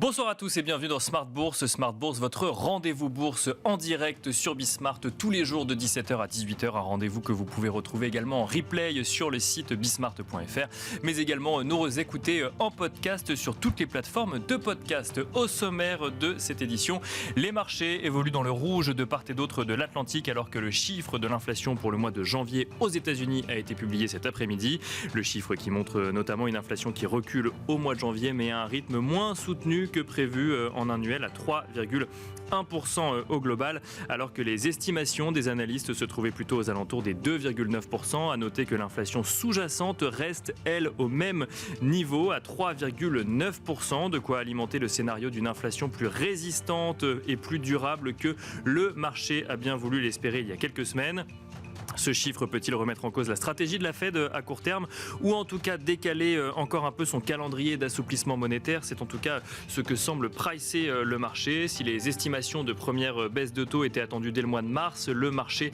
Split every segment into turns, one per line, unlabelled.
Bonsoir à tous et bienvenue dans Smart Bourse. Smart Bourse, votre rendez-vous bourse en direct sur Bismart tous les jours de 17h à 18h. Un rendez-vous que vous pouvez retrouver également en replay sur le site bismart.fr, mais également nous écouter en podcast sur toutes les plateformes de podcast. Au sommaire de cette édition, les marchés évoluent dans le rouge de part et d'autre de l'Atlantique alors que le chiffre de l'inflation pour le mois de janvier aux États-Unis a été publié cet après-midi. Le chiffre qui montre notamment une inflation qui recule au mois de janvier mais à un rythme moins soutenu que prévu en annuel à 3,1% au global, alors que les estimations des analystes se trouvaient plutôt aux alentours des 2,9%. À noter que l'inflation sous-jacente reste, elle, au même niveau, à 3,9%, de quoi alimenter le scénario d'une inflation plus résistante et plus durable que le marché a bien voulu l'espérer il y a quelques semaines. Ce chiffre peut-il remettre en cause la stratégie de la Fed à court terme ou en tout cas décaler encore un peu son calendrier d'assouplissement monétaire? C'est en tout cas ce que semble pricer le marché. Si les estimations de première baisse de taux étaient attendues dès le mois de mars, le marché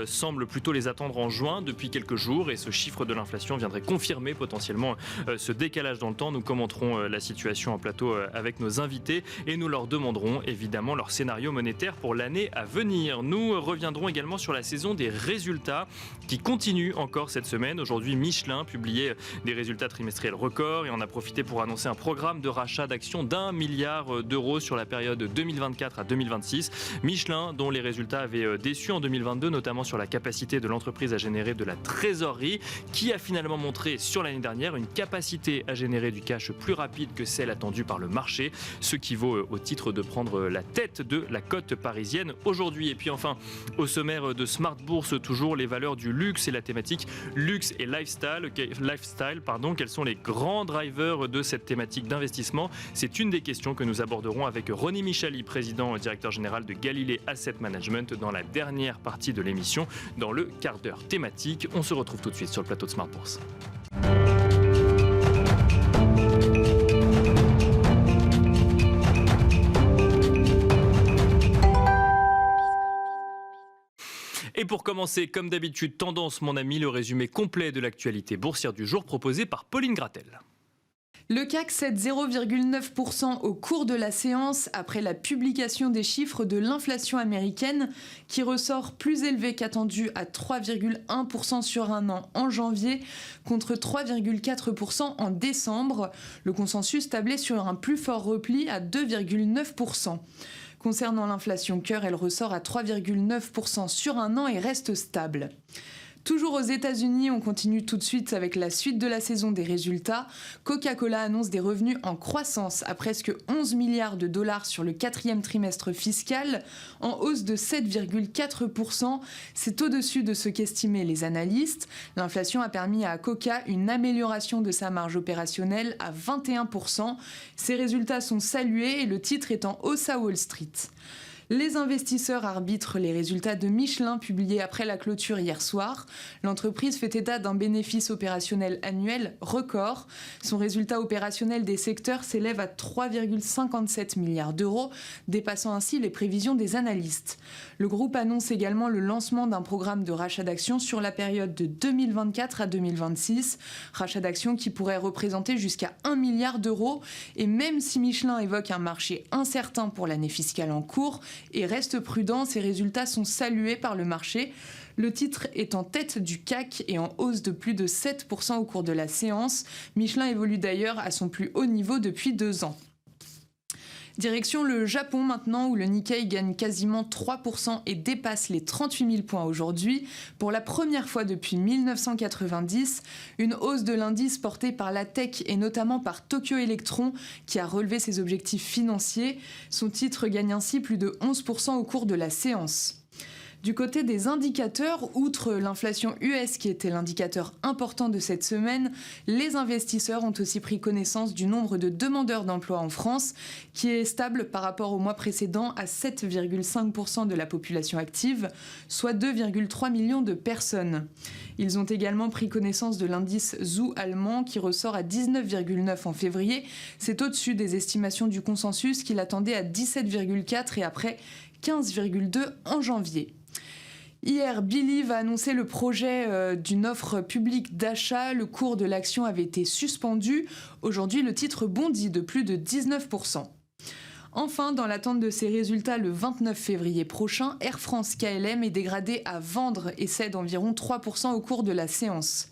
semble plutôt les attendre en juin depuis quelques jours et ce chiffre de l'inflation viendrait confirmer potentiellement ce décalage dans le temps. Nous commenterons la situation en plateau avec nos invités et nous leur demanderons évidemment leur scénario monétaire pour l'année à venir. Nous reviendrons également sur la saison des résultats qui continue encore cette semaine. Aujourd'hui, Michelin publiait des résultats trimestriels records et en a profité pour annoncer un programme de rachat d'actions d'1 milliard d'euros sur la période 2024 à 2026. Michelin, dont les résultats avaient déçu en 2022, notamment sur la capacité de l'entreprise à générer de la trésorerie, qui a finalement montré sur l'année dernière une capacité à générer du cash plus rapide que celle attendue par le marché, ce qui vaut au titre de prendre la tête de la cote parisienne aujourd'hui. Et puis enfin, au sommaire de Smart Bourse, toujours les valeurs du luxe et la thématique luxe et lifestyle. Quels sont les grands drivers de cette thématique d'investissement? C'est une des questions que nous aborderons avec Ronnie Michali, président et directeur général de Galilée Asset Management, dans la dernière partie de l'émission, dans le quart d'heure thématique. On se retrouve tout de suite sur le plateau de Smart Bourse. Et pour commencer, comme d'habitude, tendance mon ami, le résumé complet de l'actualité boursière du jour proposé par Pauline Gratel.
Le CAC cède 0,9% au cours de la séance après la publication des chiffres de l'inflation américaine qui ressort plus élevé qu'attendu à 3,1% sur un an en janvier contre 3,4% en décembre. Le consensus tablait sur un plus fort repli à 2,9%. Concernant l'inflation cœur, elle ressort à 3,9% sur un an et reste stable. Toujours aux États-Unis, on continue tout de suite avec la suite de la saison des résultats. Coca-Cola annonce des revenus en croissance à presque 11 milliards de dollars sur le quatrième trimestre fiscal, en hausse de 7,4%. C'est au-dessus de ce qu'estimaient les analystes. L'inflation a permis à Coca une amélioration de sa marge opérationnelle à 21%. Ces résultats sont salués et le titre est en hausse à Wall Street. Les investisseurs arbitrent les résultats de Michelin publiés après la clôture hier soir. L'entreprise fait état d'un bénéfice opérationnel annuel record. Son résultat opérationnel des secteurs s'élève à 3,57 milliards d'euros, dépassant ainsi les prévisions des analystes. Le groupe annonce également le lancement d'un programme de rachat d'actions sur la période de 2024 à 2026. Rachat d'actions qui pourrait représenter jusqu'à 1 milliard d'euros. Et même si Michelin évoque un marché incertain pour l'année fiscale en cours, et reste prudent, ces résultats sont salués par le marché. Le titre est en tête du CAC et en hausse de plus de 7% au cours de la séance. Michelin évolue d'ailleurs à son plus haut niveau depuis 2 ans. Direction le Japon maintenant, où le Nikkei gagne quasiment 3% et dépasse les 38 000 points aujourd'hui. Pour la première fois depuis 1990, une hausse de l'indice portée par la tech et notamment par Tokyo Electron, qui a relevé ses objectifs financiers. Son titre gagne ainsi plus de 11% au cours de la séance. Du côté des indicateurs, outre l'inflation US qui était l'indicateur important de cette semaine, les investisseurs ont aussi pris connaissance du nombre de demandeurs d'emploi en France, qui est stable par rapport au mois précédent à 7,5% de la population active, soit 2,3 millions de personnes. Ils ont également pris connaissance de l'indice ZOO allemand qui ressort à 19,9 en février. C'est au-dessus des estimations du consensus qui l'attendait à 17,4 et après 15,2 en janvier. Hier, Believe a annoncé le projet d'une offre publique d'achat. Le cours de l'action avait été suspendu. Aujourd'hui, le titre bondit de plus de 19%. Enfin, dans l'attente de ces résultats le 29 février prochain, Air France KLM est dégradé à vendre et cède environ 3% au cours de la séance.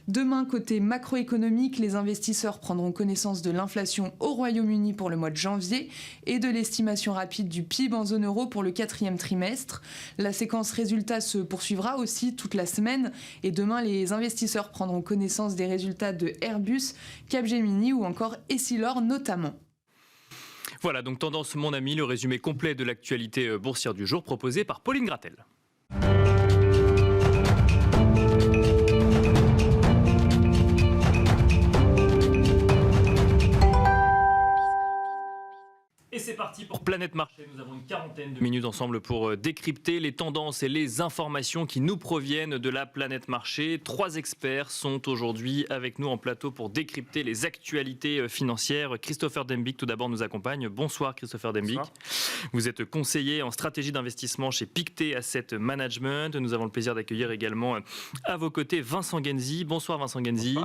Demain, côté macroéconomique, les investisseurs prendront connaissance de l'inflation au Royaume-Uni pour le mois de janvier et de l'estimation rapide du PIB en zone euro pour le 4e trimestre. La séquence résultats se poursuivra aussi toute la semaine et demain, les investisseurs prendront connaissance des résultats de Airbus, Capgemini ou encore Essilor notamment.
Voilà, donc Tendance mon ami, le résumé complet de l'actualité boursière du jour proposé par Pauline Gratel. Et c'est parti pour Planète Marché. Nous avons une quarantaine de minutes ensemble pour décrypter les tendances et les informations qui nous proviennent de la Planète Marché. 3 experts sont aujourd'hui avec nous en plateau pour décrypter les actualités financières. Christopher Dembick, tout d'abord, nous accompagne. Bonsoir Christopher Dembick. Bonsoir. Vous êtes conseiller en stratégie d'investissement chez Pictet Asset Management. Nous avons le plaisir d'accueillir également à vos côtés Vincent Genzi. Bonsoir Vincent Genzi,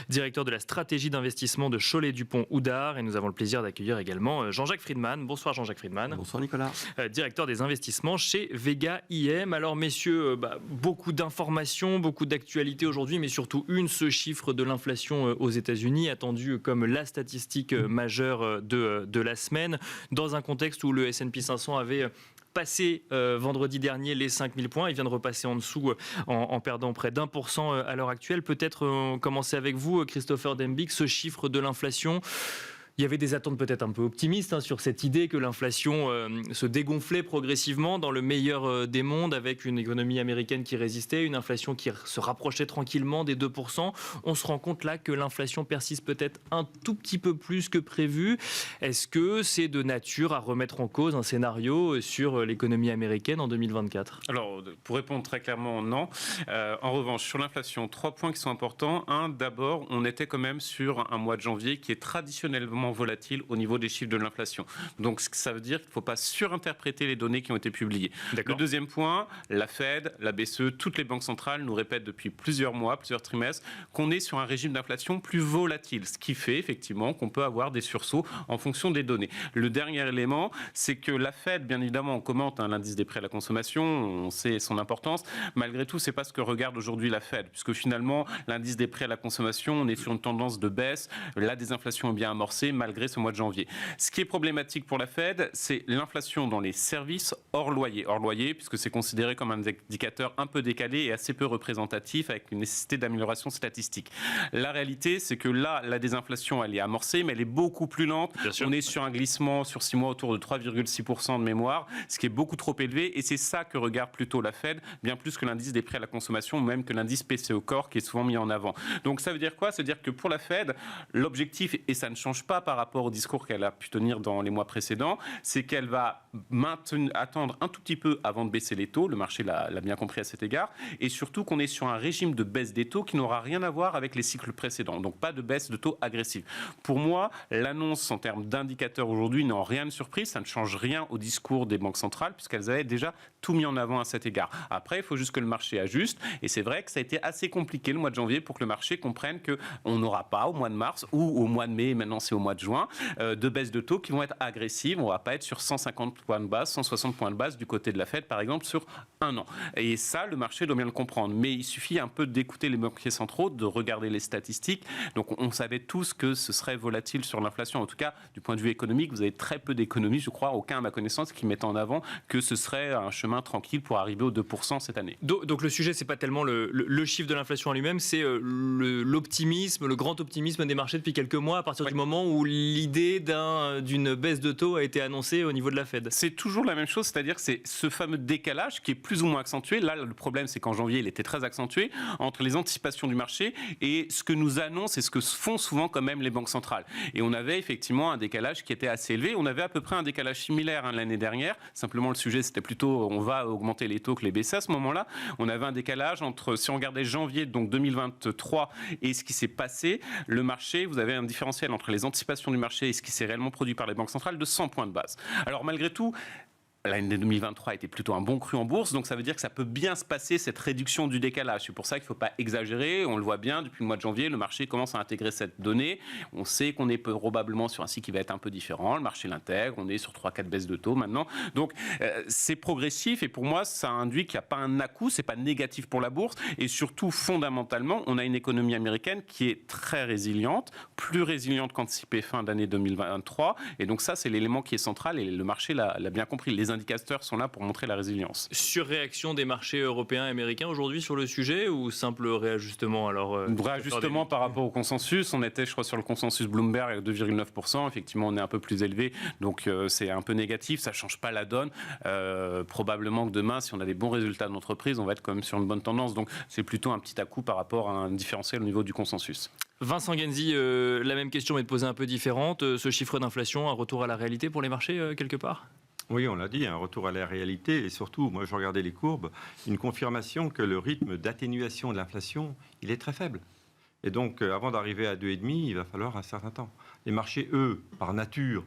directeur de la stratégie d'investissement de Cholet-Dupont-Oudart. Et nous avons le plaisir d'accueillir également Jean-Jacques Friedman. Bonsoir Jean-Jacques Friedman.
Bonsoir Nicolas.
Directeur des investissements chez Vega IM. Alors messieurs, beaucoup d'informations, beaucoup d'actualités aujourd'hui, mais surtout ce chiffre de l'inflation aux États-Unis, attendu comme la statistique majeure de la semaine, dans un contexte où le S&P 500 avait passé vendredi dernier les 5000 points. Il vient de repasser en dessous en perdant près d'1% à l'heure actuelle. Peut-être commencer avec vous, Christopher Dembick, ce chiffre de l'inflation. Il y avait des attentes peut-être un peu optimistes sur cette idée que l'inflation se dégonflait progressivement dans le meilleur des mondes, avec une économie américaine qui résistait, une inflation qui se rapprochait tranquillement des 2%. On se rend compte là que l'inflation persiste peut-être un tout petit peu plus que prévu. Est-ce que c'est de nature à remettre en cause un scénario sur l'économie américaine en 2024 ?
Alors, pour répondre très clairement, non. En revanche, sur l'inflation, 3 points qui sont importants. D'abord, on était quand même sur un mois de janvier qui est traditionnellement volatile au niveau des chiffres de l'inflation. Donc ça veut dire qu'il ne faut pas surinterpréter les données qui ont été publiées. Le deuxième point, la Fed, la BCE, toutes les banques centrales nous répètent depuis plusieurs mois, plusieurs trimestres, qu'on est sur un régime d'inflation plus volatile, ce qui fait effectivement qu'on peut avoir des sursauts en fonction des données. Le dernier élément, c'est que la Fed, bien évidemment, on commente l'indice des prix à la consommation, on sait son importance. Malgré tout, c'est pas ce que regarde aujourd'hui la Fed, puisque finalement, l'indice des prix à la consommation, on est sur une tendance de baisse, la désinflation est bien amorcée, malgré ce mois de janvier. Ce qui est problématique pour la Fed, c'est l'inflation dans les services hors loyer. Hors loyer, puisque c'est considéré comme un indicateur un peu décalé et assez peu représentatif, avec une nécessité d'amélioration statistique. La réalité, c'est que là, la désinflation, elle est amorcée, mais elle est beaucoup plus lente. On est sur un glissement sur 6 mois autour de 3,6% de mémoire, ce qui est beaucoup trop élevé, et c'est ça que regarde plutôt la Fed, bien plus que l'indice des prix à la consommation, ou même que l'indice PCE Core, qui est souvent mis en avant. Donc ça veut dire quoi ? Ça veut dire que pour la Fed, l'objectif, et ça ne change pas par rapport au discours qu'elle a pu tenir dans les mois précédents, c'est qu'elle va attendre un tout petit peu avant de baisser les taux, le marché l'a bien compris à cet égard, et surtout qu'on est sur un régime de baisse des taux qui n'aura rien à voir avec les cycles précédents, donc pas de baisse de taux agressive. Pour moi, l'annonce en termes d'indicateurs aujourd'hui n'a rien de surprise, ça ne change rien au discours des banques centrales, puisqu'elles avaient déjà tout mis en avant à cet égard. Après, il faut juste que le marché ajuste, et c'est vrai que ça a été assez compliqué le mois de janvier pour que le marché comprenne qu'on n'aura pas au mois de mars ou au mois de mai, maintenant c'est au mois de juin, de baisse de taux qui vont être agressives. On ne va pas être sur 150 points de base, 160 points de base du côté de la Fed, par exemple, sur un an. Et ça, le marché doit bien le comprendre. Mais il suffit un peu d'écouter les banquiers centraux, de regarder les statistiques. Donc on savait tous que ce serait volatile sur l'inflation. En tout cas, du point de vue économique, vous avez très peu d'économistes, je crois, aucun à ma connaissance, qui mettent en avant que ce serait un chemin tranquille pour arriver aux 2% cette année.
Donc le sujet, c'est pas tellement le chiffre de l'inflation en lui-même, c'est l'optimisme, le grand optimisme des marchés depuis quelques mois, à partir du moment où l'idée d'une baisse de taux a été annoncée au niveau de la Fed.
C'est toujours la même chose, c'est-à-dire que c'est ce fameux décalage qui est plus ou moins accentué. Là, le problème, c'est qu'en janvier, il était très accentué entre les anticipations du marché et ce que nous annoncent et ce que font souvent quand même les banques centrales. Et on avait effectivement un décalage qui était assez élevé. On avait à peu près un décalage similaire l'année dernière. Simplement, le sujet, c'était plutôt on va augmenter les taux que les baisser à ce moment-là. On avait un décalage entre, si on regardait janvier, donc 2023, et ce qui s'est passé, le marché, vous avez un différentiel entre les anticipations du marché et ce qui s'est réellement produit par les banques centrales de 100 points de base. Alors malgré tout, l'année 2023 était plutôt un bon cru en bourse, donc ça veut dire que ça peut bien se passer, cette réduction du décalage. C'est pour ça qu'il ne faut pas exagérer. On le voit bien, depuis le mois de janvier, le marché commence à intégrer cette donnée. On sait qu'on est probablement sur un cycle qui va être un peu différent. Le marché l'intègre, on est sur 3-4 baisses de taux maintenant. Donc c'est progressif et pour moi, ça induit qu'il n'y a pas un à-coup, ce n'est pas négatif pour la bourse. Et surtout, fondamentalement, on a une économie américaine qui est très résiliente, plus résiliente qu'anticipé fin d'année 2023. Et donc ça, c'est l'élément qui est central et le marché l'a bien compris. Les indicateurs sont là pour montrer la résilience.
Surréaction des marchés européens et américains aujourd'hui sur le sujet ou simple réajustement alors
réajustement par rapport au consensus. On était, je crois, sur le consensus Bloomberg à 2,9%. Effectivement, on est un peu plus élevé, donc c'est un peu négatif. Ça ne change pas la donne. Probablement que demain, si on a des bons résultats d'entreprise, on va être quand même sur une bonne tendance. Donc c'est plutôt un petit à-coup par rapport à un différentiel au niveau du consensus.
Vincent Genzi, la même question mais de poser un peu différente. Ce chiffre d'inflation, un retour à la réalité pour les marchés quelque part ?
Oui, on l'a dit, un retour à la réalité et surtout, moi je regardais les courbes, une confirmation que le rythme d'atténuation de l'inflation, il est très faible. Et donc, avant d'arriver à 2,5, il va falloir un certain temps. Les marchés, eux, par nature,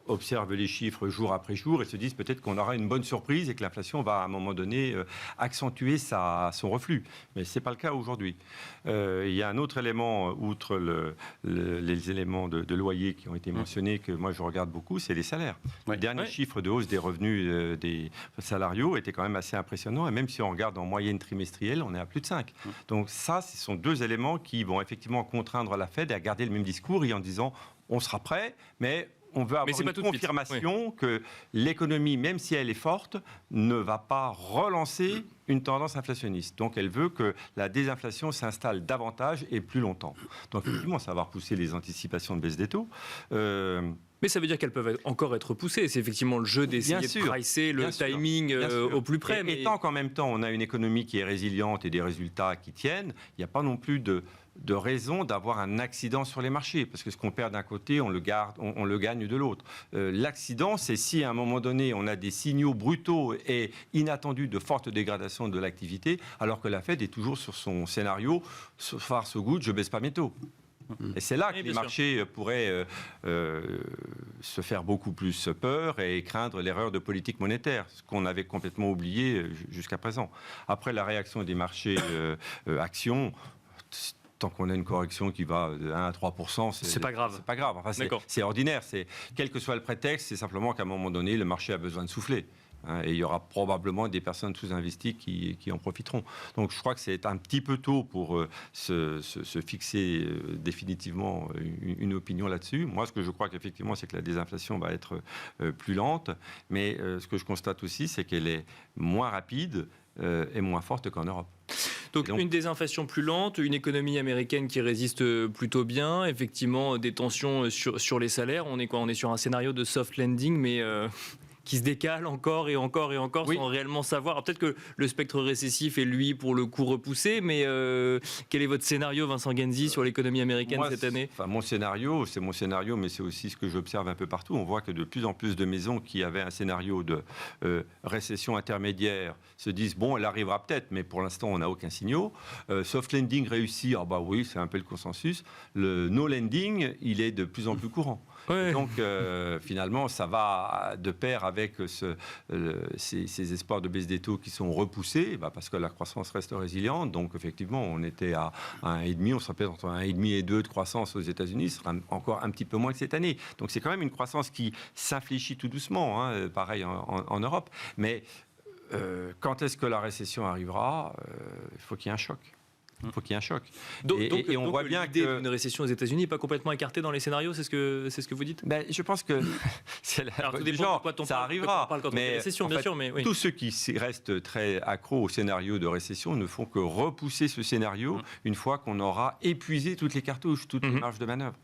observent les chiffres jour après jour et se disent peut-être qu'on aura une bonne surprise et que l'inflation va à un moment donné accentuer son reflux. Mais ce n'est pas le cas aujourd'hui. Il y a un autre élément, outre les éléments de loyer qui ont été mentionnés, que moi je regarde beaucoup, c'est les salaires.
Ouais.
Le dernier chiffre de hausse des revenus des salariaux était quand même assez impressionnant et même si on regarde en moyenne trimestrielle, on est à plus de 5. Donc ça, ce sont deux éléments qui vont effectivement contraindre la Fed à garder le même discours et en disant on sera prêt, mais on veut avoir une confirmation que l'économie, même si elle est forte, ne va pas relancer une tendance inflationniste. Donc elle veut que la désinflation s'installe davantage et plus longtemps. Donc effectivement, ça va repousser les anticipations de baisse des taux.
Mais ça veut dire qu'elles peuvent encore être poussées. C'est effectivement le jeu d'essayer de pricer le timing au plus près.
Et tant qu'en même temps, on a une économie qui est résiliente et des résultats qui tiennent, il n'y a pas non plus de raison d'avoir un accident sur les marchés. Parce que ce qu'on perd d'un côté, on le gagne de l'autre. L'accident, c'est si à un moment donné, on a des signaux brutaux et inattendus de forte dégradation de l'activité, alors que la Fed est toujours sur son scénario « so far so good, je ne baisse pas mes taux ». Et c'est là que les marchés pourraient se faire beaucoup plus peur et craindre l'erreur de politique monétaire, ce qu'on avait complètement oublié jusqu'à présent. Après la réaction des marchés actions, tant qu'on a une correction qui va de 1 à 3%,
c'est pas grave.
C'est pas grave. Enfin, c'est ordinaire. Quel que soit le prétexte, c'est simplement qu'à un moment donné, le marché a besoin de souffler. Et il y aura probablement des personnes sous-investies qui en profiteront. Donc je crois que c'est un petit peu tôt pour se fixer définitivement une opinion là-dessus. Moi, ce que je crois qu'effectivement, c'est que la désinflation va être plus lente. Mais ce que je constate aussi, c'est qu'elle est moins rapide et moins forte qu'en Europe.
Donc une désinflation plus lente, une économie américaine qui résiste plutôt bien, effectivement des tensions sur les salaires. On est quoi ? On est sur un scénario de soft landing, mais qui se décale encore et encore et encore sans réellement savoir. Alors, peut-être que le spectre récessif est, lui, pour le coup, repoussé, mais quel est votre scénario, Vincent Genzi, sur l'économie américaine cette année ?
Mon scénario, c'est mon scénario, mais c'est aussi ce que j'observe un peu partout. On voit que de plus en plus de maisons qui avaient un scénario de récession intermédiaire se disent, bon, elle arrivera peut-être, mais pour l'instant, on n'a aucun signal. Soft landing réussi, oui, c'est un peu le consensus. Le no landing, il est de plus en plus courant. Ouais. Donc, finalement, ça va de pair avec ces espoirs de baisse des taux qui sont repoussés, parce que la croissance reste résiliente. Donc, effectivement, on était à 1,5, on serait peut-être entre 1,5 et 2 de croissance aux États-Unis, ce sera encore un petit peu moins que cette année. Donc, c'est quand même une croissance qui s'infléchit tout doucement, pareil en Europe. Mais quand est-ce que la récession arrivera ? Il faut qu'il y ait un choc. Il faut qu'il y ait un choc.
Donc on voit bien l'idée d'une récession aux États-Unis n'est pas complètement écartée dans les scénarios, c'est ce que vous dites ?
Je pense que ça arrivera. Mais récession, bien sûr, mais tous ceux qui restent très accros au scénario de récession ne font que repousser ce scénario une fois qu'on aura épuisé toutes les cartouches, toutes les marges de manœuvre.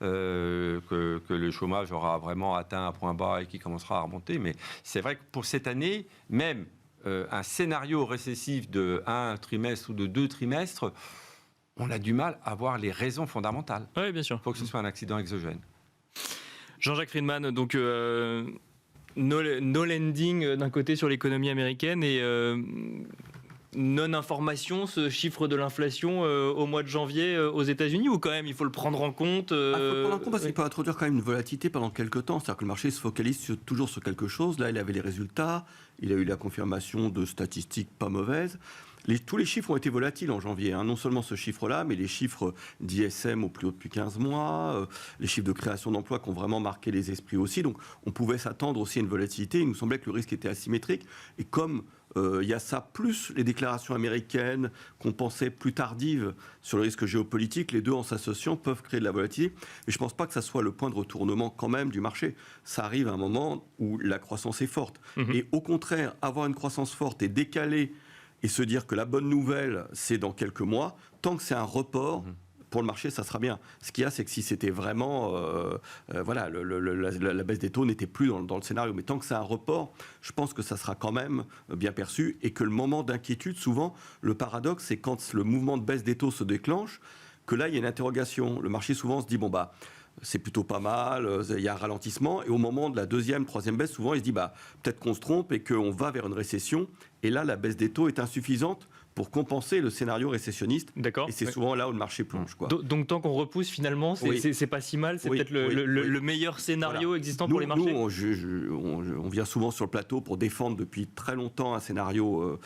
Que le chômage aura vraiment atteint un point bas et qui commencera à remonter. Mais c'est vrai que pour cette année, même un scénario récessif de 1 trimestre ou de 2 trimestres, on a du mal à voir les raisons fondamentales.
Oui, bien sûr.
Il faut que ce soit un accident exogène.
Jean-Jacques Friedman, donc no lending d'un côté sur l'économie américaine et non-information, ce chiffre de l'inflation au mois de janvier aux États-Unis, ou quand même il faut le prendre en compte
Il faut le prendre en compte parce qu'il peut introduire quand même une volatilité pendant quelques temps. C'est-à-dire que le marché se focalise toujours sur quelque chose. Là, il avait les résultats, il a eu la confirmation de statistiques pas mauvaises. Tous les chiffres ont été volatiles en janvier. Non seulement ce chiffre-là, mais les chiffres d'ISM au plus haut depuis 15 mois, les chiffres de création d'emplois qui ont vraiment marqué les esprits aussi. Donc on pouvait s'attendre aussi à une volatilité. Il nous semblait que le risque était asymétrique. Et comme il y a ça, plus les déclarations américaines qu'on pensait plus tardives sur le risque géopolitique, les deux en s'associant peuvent créer de la volatilité. Mais je ne pense pas que ça soit le point de retournement quand même du marché. Ça arrive à un moment où la croissance est forte. Et au contraire, avoir une croissance forte et décaler et se dire que la bonne nouvelle, c'est dans quelques mois, tant que c'est un report, pour le marché, ça sera bien. Ce qu'il y a, c'est que si c'était vraiment... voilà, la baisse des taux n'était plus dans le scénario. Mais tant que c'est un report, je pense que ça sera quand même bien perçu et que le moment d'inquiétude, souvent, le paradoxe, c'est quand le mouvement de baisse des taux se déclenche, que là, il y a une interrogation. Le marché, souvent, se dit, bon, bah... c'est plutôt pas mal, il y a un ralentissement. Et au moment de la deuxième, troisième baisse, souvent, il se dit peut-être qu'on se trompe et qu'on va vers une récession. Et là, la baisse des taux est insuffisante pour compenser le scénario récessionniste.
D'accord.
Et c'est souvent là où le marché plonge.
Donc tant qu'on repousse, finalement, c'est pas si mal. C'est peut-être le meilleur scénario existant pour les marchés.
Nous, on vient souvent sur le plateau pour défendre depuis très longtemps un scénario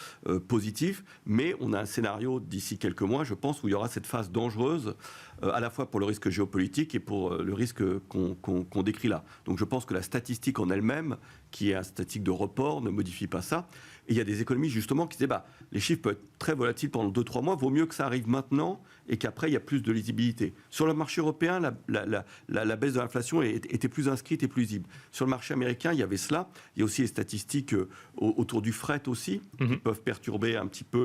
positif. Mais on a un scénario d'ici quelques mois, je pense, où il y aura cette phase dangereuse à la fois pour le risque géopolitique et pour le risque qu'on décrit là. Donc je pense que la statistique en elle-même, qui est une statistique de report, ne modifie pas ça. Et il y a des économistes justement qui disaient les chiffres peuvent être très volatiles pendant 2-3 mois, vaut mieux que ça arrive maintenant et qu'après il y a plus de lisibilité. Sur le marché européen, la baisse de l'inflation était plus inscrite et plus lisible. Sur le marché américain, il y avait cela. Il y a aussi les statistiques autour du fret aussi, qui peuvent perturber un petit peu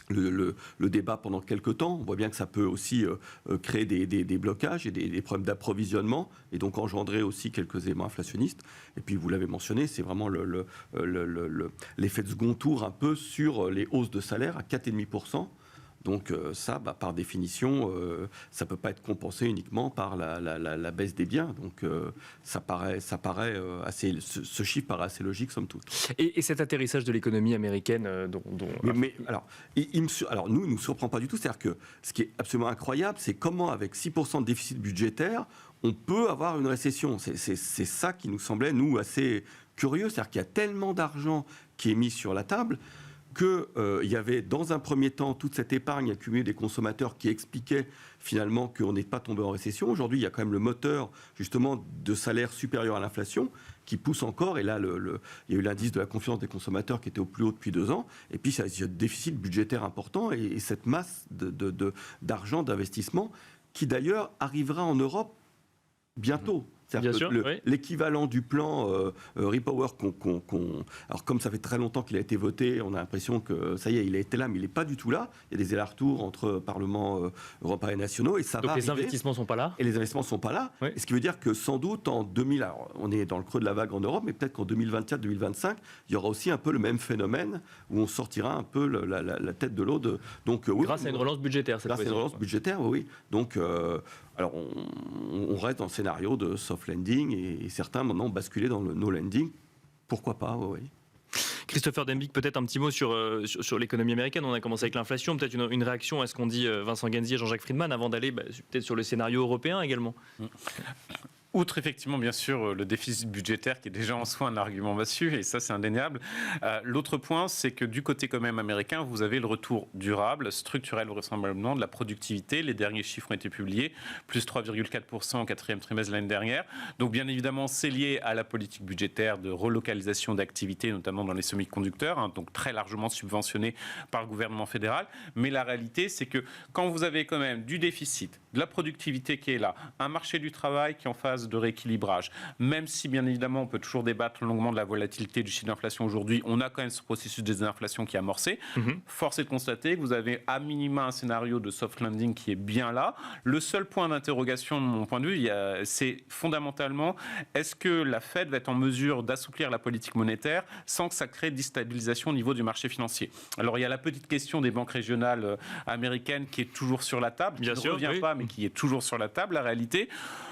le débat pendant quelques temps. On voit bien que ça peut aussi créer des blocages et des problèmes d'approvisionnement et donc engendrer aussi quelques éléments inflationnistes. Et puis, vous l'avez mentionné, c'est vraiment l'effet de second tour un peu sur les hausses de salaire à 4,5%. Donc ça, par définition, ça ne peut pas être compensé uniquement par la baisse des biens. Donc ça paraît assez, ce chiffre paraît assez logique, somme toute.
Et cet atterrissage de l'économie américaine
alors, nous, il ne nous surprend pas du tout. C'est-à-dire que ce qui est absolument incroyable, c'est comment, avec 6% de déficit budgétaire, on peut avoir une récession. C'est ça qui nous semblait, nous, assez curieux. C'est-à-dire qu'il y a tellement d'argent qui est mis sur la table qu'il y avait dans un premier temps toute cette épargne accumulée des consommateurs qui expliquait finalement qu'on n'est pas tombé en récession. Aujourd'hui, il y a quand même le moteur justement de salaire supérieur à l'inflation qui pousse encore. Et là, il y a eu l'indice de la confiance des consommateurs qui était au plus haut depuis 2 ans. Et puis, il y a un déficit budgétaire important et cette masse d'argent, d'investissement qui d'ailleurs arrivera en Europe bientôt. L'équivalent du plan Repower alors comme ça fait très longtemps qu'il a été voté, on a l'impression que ça y est, il a été là, mais il n'est pas du tout là. Il y a des allers-retours entre parlements européens et nationaux et ça va arriver.
Donc les investissements ne sont pas là.
Et les investissements ne sont pas là. Oui. Ce qui veut dire que sans doute en 2000, alors on est dans le creux de la vague en Europe, mais peut-être qu'en 2024-2025, il y aura aussi un peu le même phénomène où on sortira un peu la tête de l'eau.
Grâce à une relance budgétaire.
Grâce à une relance budgétaire, oui. Donc alors, on reste dans le scénario de soft landing et certains maintenant ont basculé dans le no landing. Pourquoi pas, oui.
Christopher Dembick, peut-être un petit mot sur l'économie américaine. On a commencé avec l'inflation. Peut-être une réaction à ce qu'ont dit Vincent Genzi et Jean-Jacques Friedman avant d'aller peut-être sur le scénario européen également.
Outre effectivement bien sûr le déficit budgétaire qui est déjà en soi un argument massue et ça c'est indéniable. L'autre point c'est que du côté quand même américain vous avez le retour durable, structurel vraisemblablement de la productivité. Les derniers chiffres ont été publiés, plus 3,4% au 4e trimestre de l'année dernière. Donc bien évidemment c'est lié à la politique budgétaire de relocalisation d'activités notamment dans les semi-conducteurs, donc très largement subventionné par le gouvernement fédéral. Mais la réalité c'est que quand vous avez quand même du déficit, de la productivité qui est là, un marché du travail qui est en phase de rééquilibrage, même si bien évidemment on peut toujours débattre longuement de la volatilité du chiffre d'inflation aujourd'hui, on a quand même ce processus de désinflation qui est amorcé. Force est de constater que vous avez à minima un scénario de soft landing qui est bien là. Le seul point d'interrogation de mon point de vue, c'est fondamentalement est-ce que la Fed va être en mesure d'assouplir la politique monétaire sans que ça crée déstabilisation au niveau du marché financier. Alors il y a la petite question des banques régionales américaines qui est toujours sur la table, qui ne revient pas mais qui est toujours sur la table. La réalité,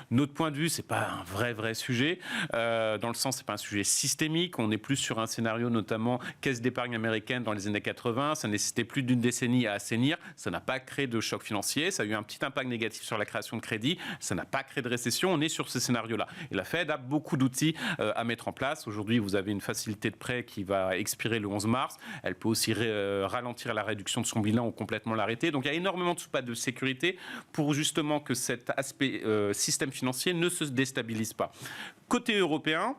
notre point de vue, c'est c'est pas un vrai sujet. Dans le sens, c'est pas un sujet systémique. On est plus sur un scénario, notamment caisse d'épargne américaine dans les années 80. Ça nécessitait plus d'une décennie à assainir. Ça n'a pas créé de choc financier. Ça a eu un petit impact négatif sur la création de crédit. Ça n'a pas créé de récession. On est sur ce scénario-là. Et la Fed a beaucoup d'outils à mettre en place. Aujourd'hui, vous avez une facilité de prêt qui va expirer le 11 mars. Elle peut aussi ralentir la réduction de son bilan ou complètement l'arrêter. Donc il y a énormément de soupattes de sécurité pour justement que cet aspect système financier ne se déstabilise pas. Côté européen,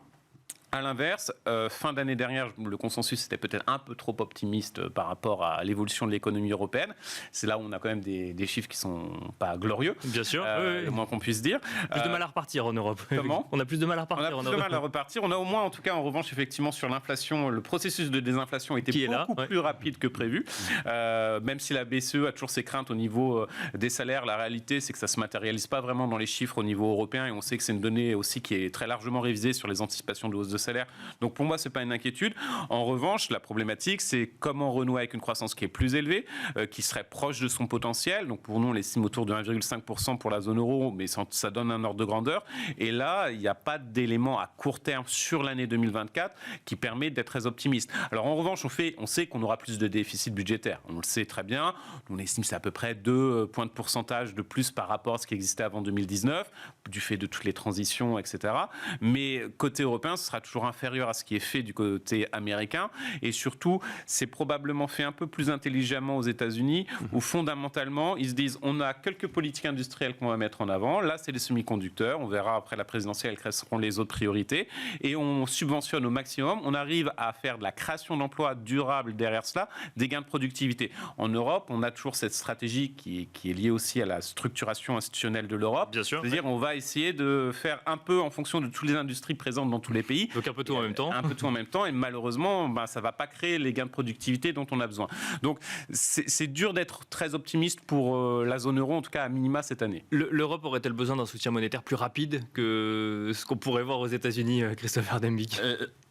à l'inverse, fin d'année dernière, le consensus était peut-être un peu trop optimiste par rapport à l'évolution de l'économie européenne. C'est là où on a quand même des chiffres qui sont pas glorieux.
Bien sûr,
le moins qu'on puisse dire.
Plus de mal à repartir en Europe.
Comment ?
On a plus de mal à repartir en Europe.
On a plus de mal à repartir. On a au moins, en tout cas, en revanche, effectivement, sur l'inflation, le processus de désinflation était beaucoup plus rapide que prévu. Même si la BCE a toujours ses craintes au niveau des salaires, la réalité, c'est que ça se matérialise pas vraiment dans les chiffres au niveau européen. Et on sait que c'est une donnée aussi qui est très largement révisée sur les anticipations de hausse de salaire. Donc pour moi, c'est pas une inquiétude. En revanche, la problématique, c'est comment renouer avec une croissance qui est plus élevée, qui serait proche de son potentiel. Donc pour nous, on estime autour de 1,5% pour la zone euro, mais ça donne un ordre de grandeur. Et là, il n'y a pas d'élément à court terme sur l'année 2024 qui permet d'être très optimiste. Alors en revanche, on sait qu'on aura plus de déficit budgétaire. On le sait très bien. On estime que c'est à peu près 2 points de pourcentage de plus par rapport à ce qui existait avant 2019, du fait de toutes les transitions, etc. Mais côté européen, ce sera toujours inférieur à ce qui est fait du côté américain. Et surtout, c'est probablement fait un peu plus intelligemment aux États-Unis, où fondamentalement, ils se disent on a quelques politiques industrielles qu'on va mettre en avant. Là, c'est les semi-conducteurs. On verra après la présidentielle quelles seront les autres priorités. Et on subventionne au maximum. On arrive à faire de la création d'emplois durables derrière cela, des gains de productivité. En Europe, on a toujours cette stratégie qui est liée aussi à la structuration institutionnelle de l'Europe.
Bien sûr.
C'est-à-dire, on va essayer de faire un peu en fonction de toutes les industries présentes dans tous les pays.
Donc un peu tout en même temps.
Un peu tout en même temps, et malheureusement, ça ne va pas créer les gains de productivité dont on a besoin. Donc, c'est dur d'être très optimiste pour la zone euro, en tout cas à minima cette année.
L'Europe aurait-elle besoin d'un soutien monétaire plus rapide que ce qu'on pourrait voir aux États-Unis, Christopher Dembicki ?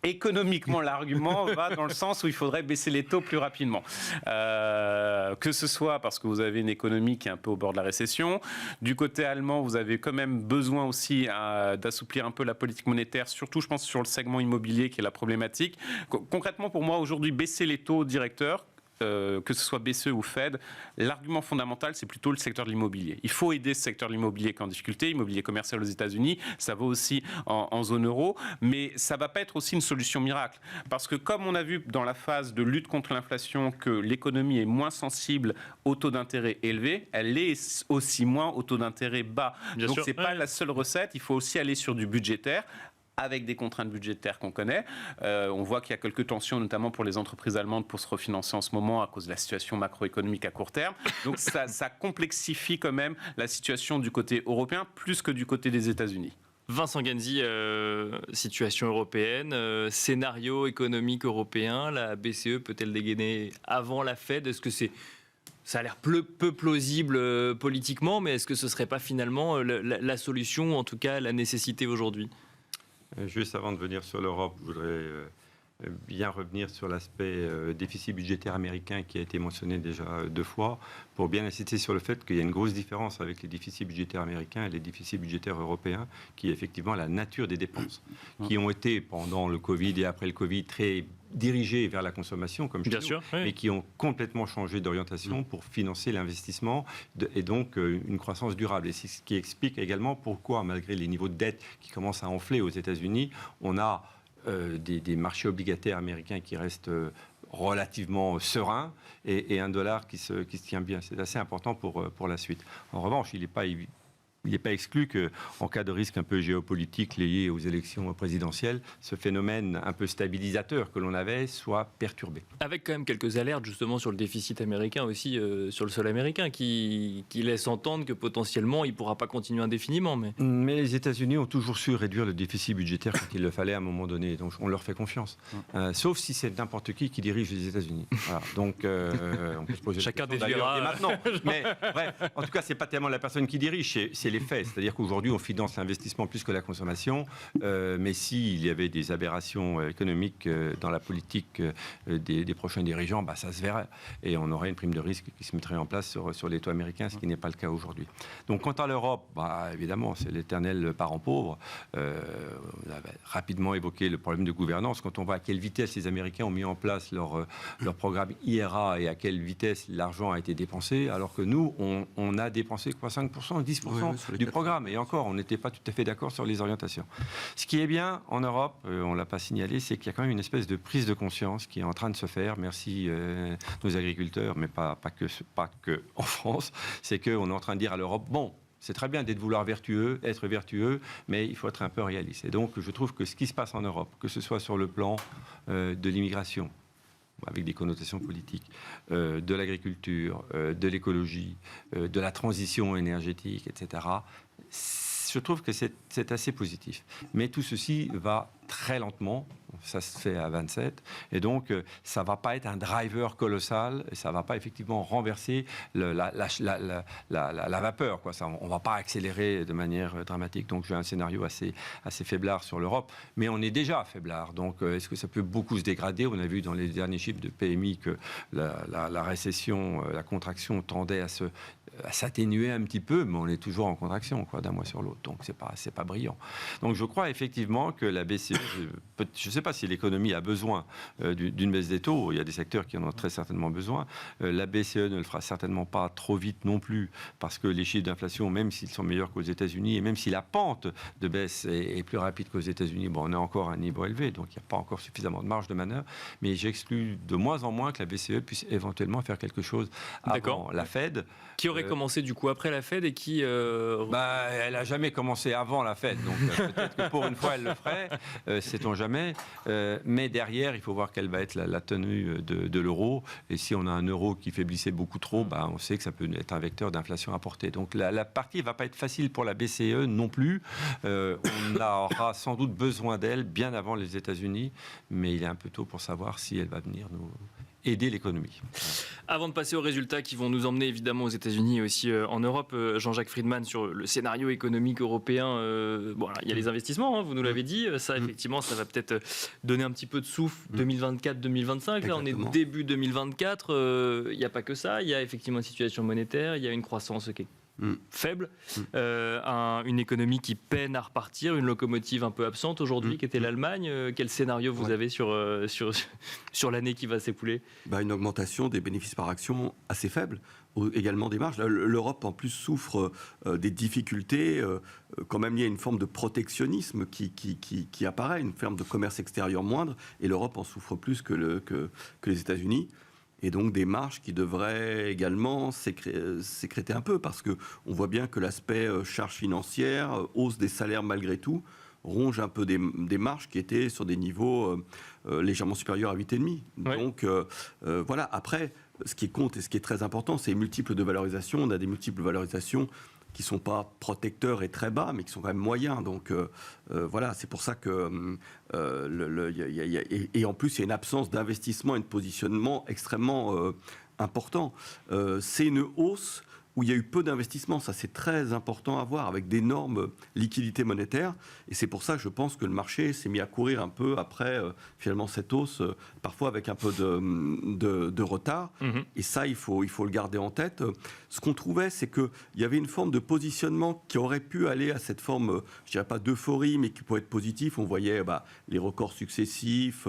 Économiquement, l'argument va dans le sens où il faudrait baisser les taux plus rapidement. Que ce soit parce que vous avez une économie qui est un peu au bord de la récession. Du côté allemand, vous avez quand même besoin aussi d'assouplir un peu la politique monétaire, surtout, je pense, sur le segment immobilier qui est la problématique. Concrètement, pour moi, aujourd'hui, baisser les taux directeurs, que ce soit BCE ou Fed, l'argument fondamental, c'est plutôt le secteur de l'immobilier. Il faut aider ce secteur de l'immobilier qui est en difficulté, immobilier commercial aux États-Unis, ça va aussi en zone euro, mais ça ne va pas être aussi une solution miracle. Parce que comme on a vu dans la phase de lutte contre l'inflation que l'économie est moins sensible aux taux d'intérêt élevés, elle est aussi moins aux taux d'intérêt bas.
Bien
Donc
sûr,
ce n'est pas la seule recette, il faut aussi aller sur du budgétaire, avec des contraintes budgétaires qu'on connaît. On voit qu'il y a quelques tensions, notamment pour les entreprises allemandes, pour se refinancer en ce moment à cause de la situation macroéconomique à court terme. Donc ça complexifie quand même la situation du côté européen, plus que du côté des États-Unis.
Vincent Ganzi, situation européenne, scénario économique européen, la BCE peut-elle dégainer avant la Fed ? Est-ce que ça a l'air peu plausible politiquement, mais est-ce que ce ne serait pas finalement la solution, en tout cas la nécessité aujourd'hui ?
Juste avant de venir sur l'Europe, je voudrais bien revenir sur l'aspect déficit budgétaire américain qui a été mentionné déjà 2 fois, pour bien insister sur le fait qu'il y a une grosse différence avec les déficits budgétaires américains et les déficits budgétaires européens, qui est effectivement la nature des dépenses, qui ont été pendant le Covid et après le Covid très dirigés vers la consommation, comme chez nous, mais qui ont complètement changé d'orientation pour financer l'investissement et donc une croissance durable. Et c'est ce qui explique également pourquoi, malgré les niveaux de dette qui commencent à enfler aux États-Unis, on a des marchés obligataires américains qui restent relativement sereins et un dollar qui se tient bien. C'est assez important pour la suite. En revanche, il n'est pas exclu qu'en cas de risque un peu géopolitique lié aux élections présidentielles, ce phénomène un peu stabilisateur que l'on avait soit perturbé.
Avec quand même quelques alertes justement sur le déficit américain aussi, sur le sol américain, qui laisse entendre que potentiellement il ne pourra pas continuer indéfiniment.
Mais les États-Unis ont toujours su réduire le déficit budgétaire quand il le fallait à un moment donné. Donc on leur fait confiance. Sauf si c'est n'importe qui dirige les États-Unis. Voilà. Donc on peut se poser
chacun
la question
déduira
maintenant. Mais bref, en tout cas, ce n'est pas tellement la personne qui dirige, c'est les faits. C'est-à-dire qu'aujourd'hui, on finance l'investissement plus que la consommation. Mais s'il y avait des aberrations économiques dans la politique des prochains dirigeants, ça se verrait. Et on aurait une prime de risque qui se mettrait en place sur les taux américains, ce qui n'est pas le cas aujourd'hui. Donc, quant à l'Europe, évidemment, c'est l'éternel parent pauvre. On a rapidement évoqué le problème de gouvernance. Quand on voit à quelle vitesse les Américains ont mis en place leur programme IRA et à quelle vitesse l'argent a été dépensé, alors que nous, on a dépensé quoi, 5%, 10% du programme. Et encore, on n'était pas tout à fait d'accord sur les orientations. Ce qui est bien en Europe, on ne l'a pas signalé, c'est qu'il y a quand même une espèce de prise de conscience qui est en train de se faire. Merci nos agriculteurs, mais pas que en France. C'est qu'on est en train de dire à l'Europe, bon, c'est très bien être vertueux, mais il faut être un peu réaliste. Et donc, je trouve que ce qui se passe en Europe, que ce soit sur le plan de l'immigration, avec des connotations politiques, de l'agriculture, de l'écologie, de la transition énergétique, etc., je trouve que c'est assez positif. Mais tout ceci va très lentement. Ça se fait à 27. Et donc, ça ne va pas être un driver colossal. Et ça ne va pas effectivement renverser la vapeur, quoi. On ne va pas accélérer de manière dramatique. Donc, j'ai un scénario assez faiblard sur l'Europe. Mais on est déjà faiblard. Donc, est-ce que ça peut beaucoup se dégrader? On a vu dans les derniers chiffres de PMI que la récession, la contraction tendait à s'atténuer un petit peu. Mais on est toujours en contraction, quoi, d'un mois sur l'autre. Donc, ce n'est pas brillant. Donc, je crois effectivement que la BCE, je ne sais pas si l'économie a besoin d'une baisse des taux. Il y a des secteurs qui en ont très certainement besoin. La BCE ne le fera certainement pas trop vite non plus, parce que les chiffres d'inflation, même s'ils sont meilleurs qu'aux États-Unis, et même si la pente de baisse est plus rapide qu'aux États-Unis, on est encore à un niveau élevé, donc il n'y a pas encore suffisamment de marge de manœuvre. Mais j'exclus de moins en moins que la BCE puisse éventuellement faire quelque chose avant la Fed.
Qui aurait commencé du coup après la Fed et qui...
elle n'a jamais commencé avant la Fed, donc peut-être que pour une fois elle le ferait, sait-on jamais. Mais derrière, il faut voir quelle va être la tenue de l'euro. Et si on a un euro qui faiblissait beaucoup trop, on sait que ça peut être un vecteur d'inflation importée. Donc la partie ne va pas être facile pour la BCE non plus. On aura sans doute besoin d'elle bien avant les États-Unis, mais il est un peu tôt pour savoir si elle va venir nous aider l'économie.
Avant de passer aux résultats qui vont nous emmener évidemment aux États-Unis et aussi en Europe, Jean-Jacques Friedman, sur le scénario économique européen, il y a les investissements, vous nous l'avez dit, ça effectivement, ça va peut-être donner un petit peu de souffle 2024-2025. Là, on est début 2024, il n'y a pas que ça, il y a effectivement une situation monétaire, il y a une croissance qui est faible, une économie qui peine à repartir, une locomotive un peu absente aujourd'hui qui était l'Allemagne. Quel scénario vous avez sur l'année qui va s'écouler?
Une augmentation des bénéfices par action assez faible, également des marges. L'Europe en plus souffre des difficultés, quand même il y a une forme de protectionnisme qui apparaît, une forme de commerce extérieur moindre, et l'Europe en souffre plus que les États-Unis. Et donc des marges qui devraient également sécréter un peu, parce qu'on voit bien que l'aspect charge financière, hausse des salaires malgré tout, ronge un peu des marges qui étaient sur des niveaux légèrement supérieurs à 8,5. Ouais. Donc voilà, après, ce qui compte et ce qui est très important, c'est les multiples de valorisation. On a des multiples de valorisation qui ne sont pas protecteurs et très bas, mais qui sont quand même moyens. Donc voilà, c'est pour ça que... et en plus, il y a une absence d'investissement et de positionnement extrêmement important. C'est une hausse où il y a eu peu d'investissement. Ça, c'est très important à voir, avec d'énormes liquidités monétaires. Et c'est pour ça que je pense que le marché s'est mis à courir un peu après, finalement, cette hausse, parfois avec un peu de retard. Et ça, il faut le garder en tête. Ce qu'on trouvait, c'est qu'il y avait une forme de positionnement qui aurait pu aller à cette forme, je dirais pas d'euphorie, mais qui pourrait être positif. On voyait les records successifs,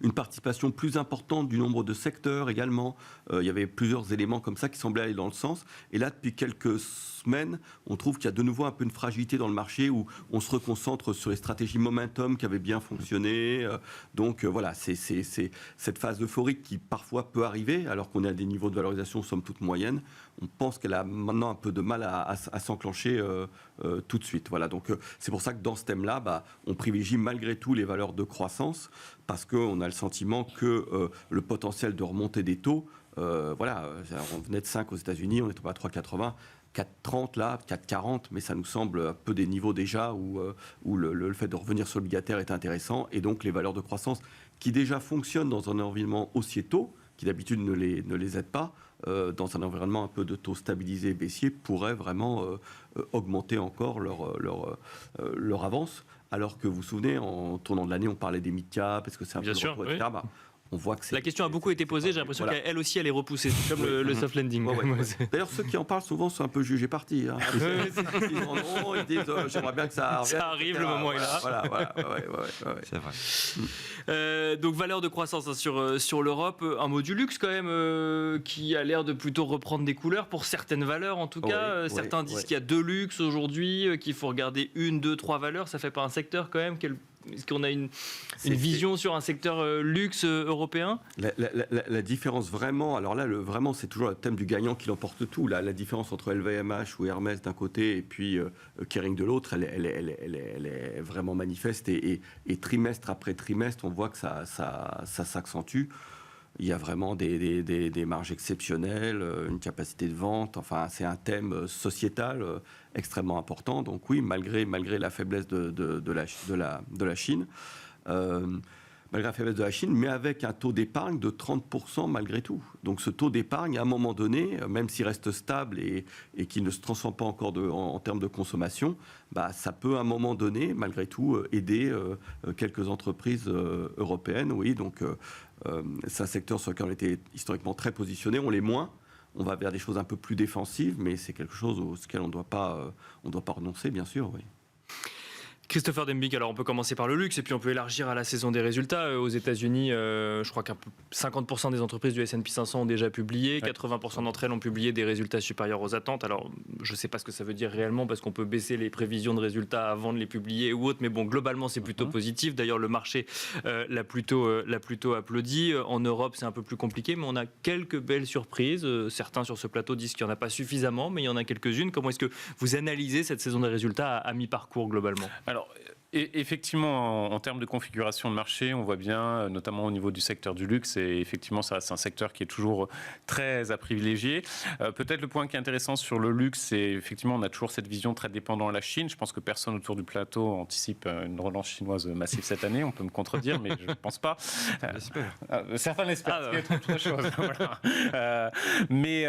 une participation plus importante du nombre de secteurs également. Il y avait plusieurs éléments comme ça qui semblaient aller dans le sens. Et là, depuis quelques semaines, on trouve qu'il y a de nouveau un peu une fragilité dans le marché où on se reconcentre sur les stratégies momentum qui avaient bien fonctionné. Donc voilà, c'est cette phase euphorique qui parfois peut arriver alors qu'on est à des niveaux de valorisation somme toute moyenne. On pense qu'elle a maintenant un peu de mal à s'enclencher tout de suite. Voilà, donc c'est pour ça que dans ce thème-là, on privilégie malgré tout les valeurs de croissance, parce qu'on a le sentiment que le potentiel de remontée des taux, on venait de 5 aux États-Unis, on est à 3,80, 4,30 là, 4,40, mais ça nous semble un peu des niveaux déjà où le fait de revenir sur l'obligataire est intéressant, et donc les valeurs de croissance qui déjà fonctionnent dans un environnement haussier tôt, qui d'habitude ne les aident pas, dans un environnement un peu de taux stabilisé baissier, pourraient vraiment augmenter encore leur avance. Alors que vous vous souvenez, en tournant de l'année, on parlait des mid-cap, est-ce que c'est un peu de retour, etc. Bah, on voit que
la question a beaucoup été posée, j'ai l'impression qu'elle aussi elle est repoussée, c'est comme le soft landing.
D'ailleurs, ceux qui en parlent souvent sont un peu jugés partis. Hein. Ils disent j'aimerais bien que ça revienne.
Ça arrive, le moment est là.
Voilà.
C'est vrai.
Donc valeur de croissance hein, sur l'Europe, un mot du luxe quand même qui a l'air de plutôt reprendre des couleurs pour certaines valeurs en tout cas. Certains disent qu'il y a 2 luxes aujourd'hui, qu'il faut regarder 1, 2, 3 valeurs. Ça fait pas un secteur quand même est-ce qu'on a une vision sur un secteur luxe européen ?
La différence vraiment, alors là, vraiment, c'est toujours le thème du gagnant qui l'emporte tout. La différence entre LVMH ou Hermès d'un côté et puis Kering de l'autre, elle est vraiment manifeste. Et trimestre après trimestre, on voit que ça s'accentue. Il y a vraiment des marges exceptionnelles, une capacité de vente. Enfin, c'est un thème sociétal extrêmement important. Donc oui, malgré la faiblesse de la Chine, malgré la faiblesse de la Chine, mais avec un taux d'épargne de 30% malgré tout. Donc ce taux d'épargne, à un moment donné, même s'il reste stable et qu'il ne se transforme pas encore en termes de consommation, bah, ça peut à un moment donné, malgré tout, aider quelques entreprises européennes. Oui, donc c'est un secteur sur lequel on était historiquement très positionné, on l'est moins. On va vers des choses un peu plus défensives, mais c'est quelque chose auquel on ne doit pas renoncer, bien sûr, oui.
Christopher Dembick, alors on peut commencer par le luxe et puis on peut élargir à la saison des résultats. Aux États-Unis, je crois que 50% des entreprises du S&P 500 ont déjà publié, 80% d'entre elles ont publié des résultats supérieurs aux attentes. Alors je ne sais pas ce que ça veut dire réellement parce qu'on peut baisser les prévisions de résultats avant de les publier ou autre, mais bon, globalement c'est plutôt positif. D'ailleurs le marché l'a plutôt applaudi. En Europe c'est un peu plus compliqué, mais on a quelques belles surprises. Certains sur ce plateau disent qu'il n'y en a pas suffisamment, mais il y en a quelques-unes. Comment est-ce que vous analysez cette saison des résultats à mi-parcours globalement ?
Alors, effectivement, en termes de configuration de marché, on voit bien, notamment au niveau du secteur du luxe, et effectivement, ça reste un secteur qui est toujours très à privilégier. Peut-être le point qui est intéressant sur le luxe, c'est effectivement, on a toujours cette vision très dépendante de la Chine. Je pense que personne autour du plateau anticipe une relance chinoise massive cette année. On peut me contredire, mais je ne pense pas. Certains l'espèrent, ce qui est autre chose. Voilà. Mais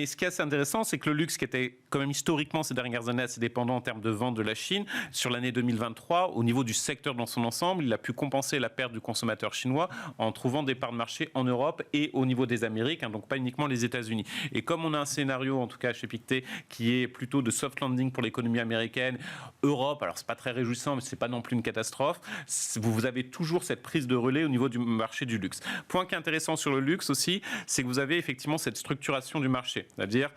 ce qui est assez intéressant, c'est que le luxe, qui était quand même historiquement ces dernières années assez dépendant en termes de vente de la Chine, sur l'année 2023, au niveau du secteur dans son ensemble, il a pu compenser la perte du consommateur chinois en trouvant des parts de marché en Europe et au niveau des Amériques, donc pas uniquement les États-Unis. Et comme on a un scénario, en tout cas chez Pictet, qui est plutôt de soft landing pour l'économie américaine, Europe, alors c'est pas très réjouissant, mais c'est pas non plus une catastrophe, vous avez toujours cette prise de relais au niveau du marché du luxe. Point qui est intéressant sur le luxe aussi, c'est que vous avez effectivement cette structuration du marché. C'est-à-dire,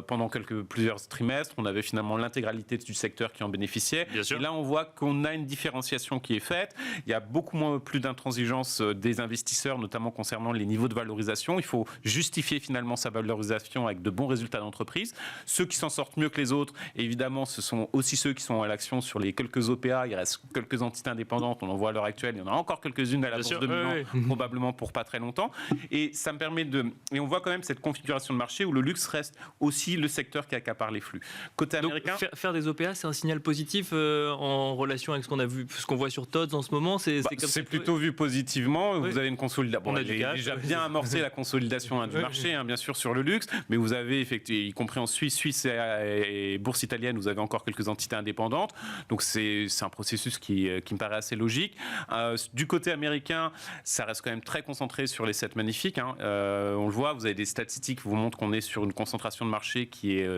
pendant plusieurs trimestres, on avait finalement l'intégralité du secteur qui en bénéficiait. Et là, on voit qu'on a une différenciation qui est faite. Il y a beaucoup plus d'intransigeance des investisseurs, notamment concernant les niveaux de valorisation. Il faut justifier finalement sa valorisation avec de bons résultats d'entreprise. Ceux qui s'en sortent mieux que les autres, évidemment, ce sont aussi ceux qui sont à l'action sur les quelques OPA. Il reste quelques entités indépendantes. On en voit à l'heure actuelle. Il y en a encore quelques-unes à la bourse de Milan, probablement pour pas très longtemps. Et ça me permet et on voit quand même cette configuration de marché où le luxe reste aussi le secteur qui accapare les flux. Côté américain,
faire des OPA, c'est un signal positif en relation avec ce qu'on voit sur TODS en ce moment. C'est
plutôt vu positivement.
Oui.
Vous avez une consolidation.
On a déjà
bien amorcé la consolidation du marché, bien sûr, sur le luxe, mais vous avez effectivement, y compris en Suisse et bourse italienne, vous avez encore quelques entités indépendantes. Donc c'est un processus qui me paraît assez logique. Du côté américain, ça reste quand même très concentré sur les 7 magnifiques. On le voit, vous avez des statistiques qui vous montrent qu'on est sur une concentration de marché qui est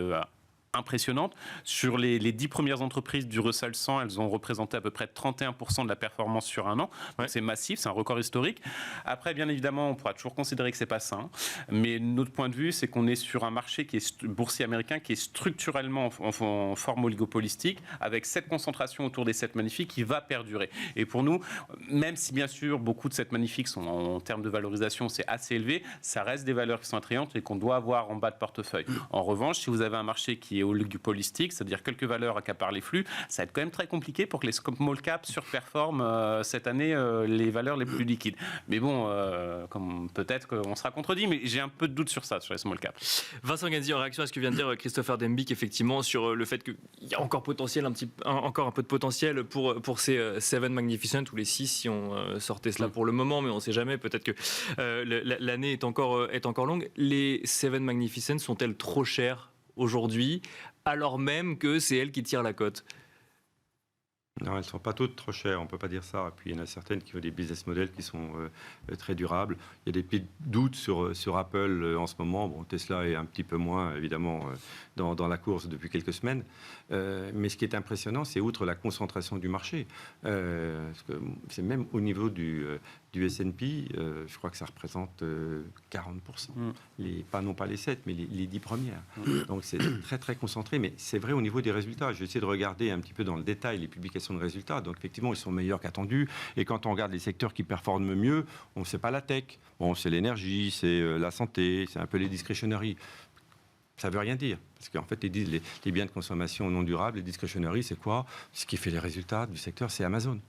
impressionnante. Sur les 10 premières entreprises du Russell 100, elles ont représenté à peu près 31% de la performance sur un an. Donc c'est massif, c'est un record historique. Après, bien évidemment, on pourra toujours considérer que c'est pas sain, mais notre point de vue, c'est qu'on est sur un marché qui est boursier américain qui est structurellement en forme oligopolistique, avec cette concentration autour des 7 magnifiques qui va perdurer. Et pour nous, même si bien sûr beaucoup de 7 magnifiques sont en termes de valorisation, c'est assez élevé, ça reste des valeurs qui sont attrayantes et qu'on doit avoir en bas de portefeuille. En revanche, si vous avez un marché qui est oligopolistiques, c'est-à-dire quelques valeurs accaparent les flux, ça va être quand même très compliqué pour que les small caps surperforment cette année les valeurs les plus liquides. Mais bon, comme peut-être qu'on sera contredit, mais j'ai un peu de doute sur ça, sur les small caps.
Vincent Ganzi, en réaction à ce que vient de dire Christopher Dembick, effectivement, sur le fait qu'il y a encore encore un peu de potentiel pour ces Seven Magnificent ou les 6 si on sortait cela pour le moment, mais on ne sait jamais, peut-être que l'année est encore longue. Les Seven Magnificent sont-elles trop chères aujourd'hui, alors même que c'est elles qui tirent la cote?
Non, elles ne sont pas toutes trop chères, on ne peut pas dire ça. Et puis il y en a certaines qui ont des business models qui sont très durables. Il y a des petits doutes sur Apple en ce moment. Bon, Tesla est un petit peu moins, évidemment, dans la course depuis quelques semaines. Mais ce qui est impressionnant, c'est outre la concentration du marché. Parce que c'est même au niveau du S&P, je crois que ça représente 40%. Non pas les 7, mais les 10 premières. Donc c'est très très concentré, mais c'est vrai au niveau des résultats. J'ai essayé de regarder un petit peu dans le détail les publications de résultats. Donc effectivement, ils sont meilleurs qu'attendus. Et quand on regarde les secteurs qui performent mieux, on ne sait pas la tech. Bon, c'est l'énergie, c'est la santé, c'est un peu les discretionary. Ça ne veut rien dire. Parce qu'en fait, ils disent les biens de consommation non durables, les discretionary, c'est quoi? Ce qui fait les résultats du secteur, c'est Amazon.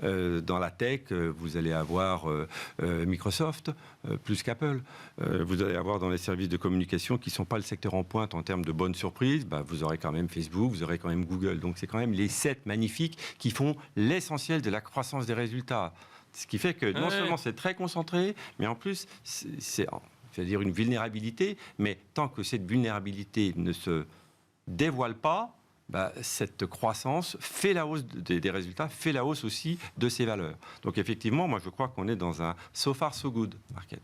Dans la tech, vous allez avoir Microsoft plus qu'Apple. Vous allez avoir dans les services de communication qui ne sont pas le secteur en pointe en termes de bonnes surprises, vous aurez quand même Facebook, vous aurez quand même Google. Donc c'est quand même les 7 magnifiques qui font l'essentiel de la croissance des résultats. Ce qui fait que non seulement c'est très concentré, mais en plus c'est-à-dire une vulnérabilité, mais tant que cette vulnérabilité ne se dévoile pas, cette croissance fait la hausse des résultats, fait la hausse aussi de ces valeurs. Donc effectivement, moi je crois qu'on est dans un so far so good market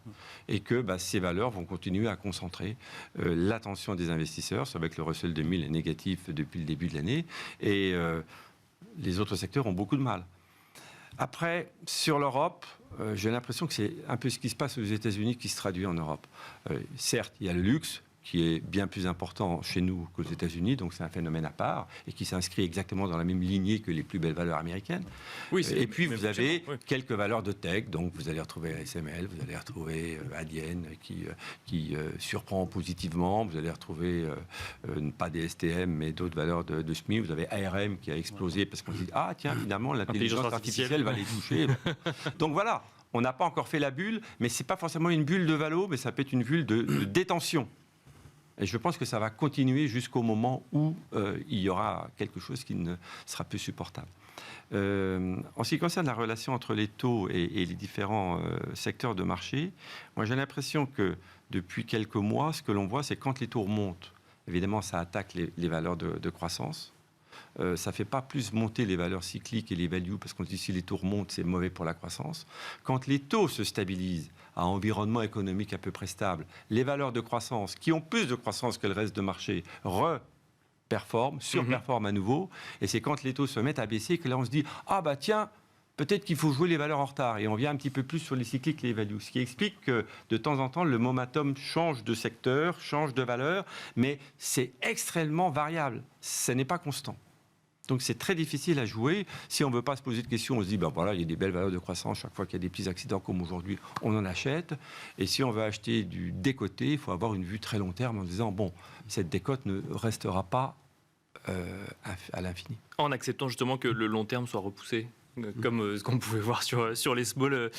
et que ces valeurs vont continuer à concentrer l'attention des investisseurs. C'est vrai que le Russell 2000 est négatif depuis le début de l'année et les autres secteurs ont beaucoup de mal. Après, sur l'Europe, j'ai l'impression que c'est un peu ce qui se passe aux États-Unis qui se traduit en Europe. Certes, il y a le luxe, qui est bien plus important chez nous qu'aux États-Unis, donc c'est un phénomène à part, et qui s'inscrit exactement dans la même lignée que les plus belles valeurs américaines. Oui, et puis vous avez quelques valeurs de tech, donc vous allez retrouver ASML, vous allez retrouver Adyen qui surprend positivement, vous allez retrouver pas des STM, mais d'autres valeurs de SMI, vous avez ARM qui a explosé parce qu'on se dit « Ah tiens, finalement, l'intelligence artificielle va les toucher ». Donc voilà, on n'a pas encore fait la bulle, mais ce n'est pas forcément une bulle de valo, mais ça peut être une bulle de détention. Et je pense que ça va continuer jusqu'au moment où il y aura quelque chose qui ne sera plus supportable. En ce qui concerne la relation entre les taux et les différents secteurs de marché, moi j'ai l'impression que depuis quelques mois, ce que l'on voit, c'est quand les taux remontent, évidemment ça attaque les valeurs de croissance. Ça ne fait pas plus monter les valeurs cycliques et les values, parce qu'on dit si les taux remontent, c'est mauvais pour la croissance. Quand les taux se stabilisent à un environnement économique à peu près stable, les valeurs de croissance, qui ont plus de croissance que le reste de marché, surperforment à nouveau. Et c'est quand les taux se mettent à baisser que là, on se dit « Ah bah tiens, peut-être qu'il faut jouer les valeurs en retard ». Et on vient un petit peu plus sur les cycliques et les values. Ce qui explique que de temps en temps, le momentum change de secteur, change de valeur, mais c'est extrêmement variable. Ce n'est pas constant. Donc c'est très difficile à jouer. Si on ne veut pas se poser de questions, on se dit, voilà, il y a des belles valeurs de croissance. Chaque fois qu'il y a des petits accidents comme aujourd'hui, on en achète. Et si on veut acheter du décoté, il faut avoir une vue très long terme en disant, cette décote ne restera pas à l'infini.
En acceptant justement que le long terme soit repoussé, comme ce qu'on pouvait voir sur les small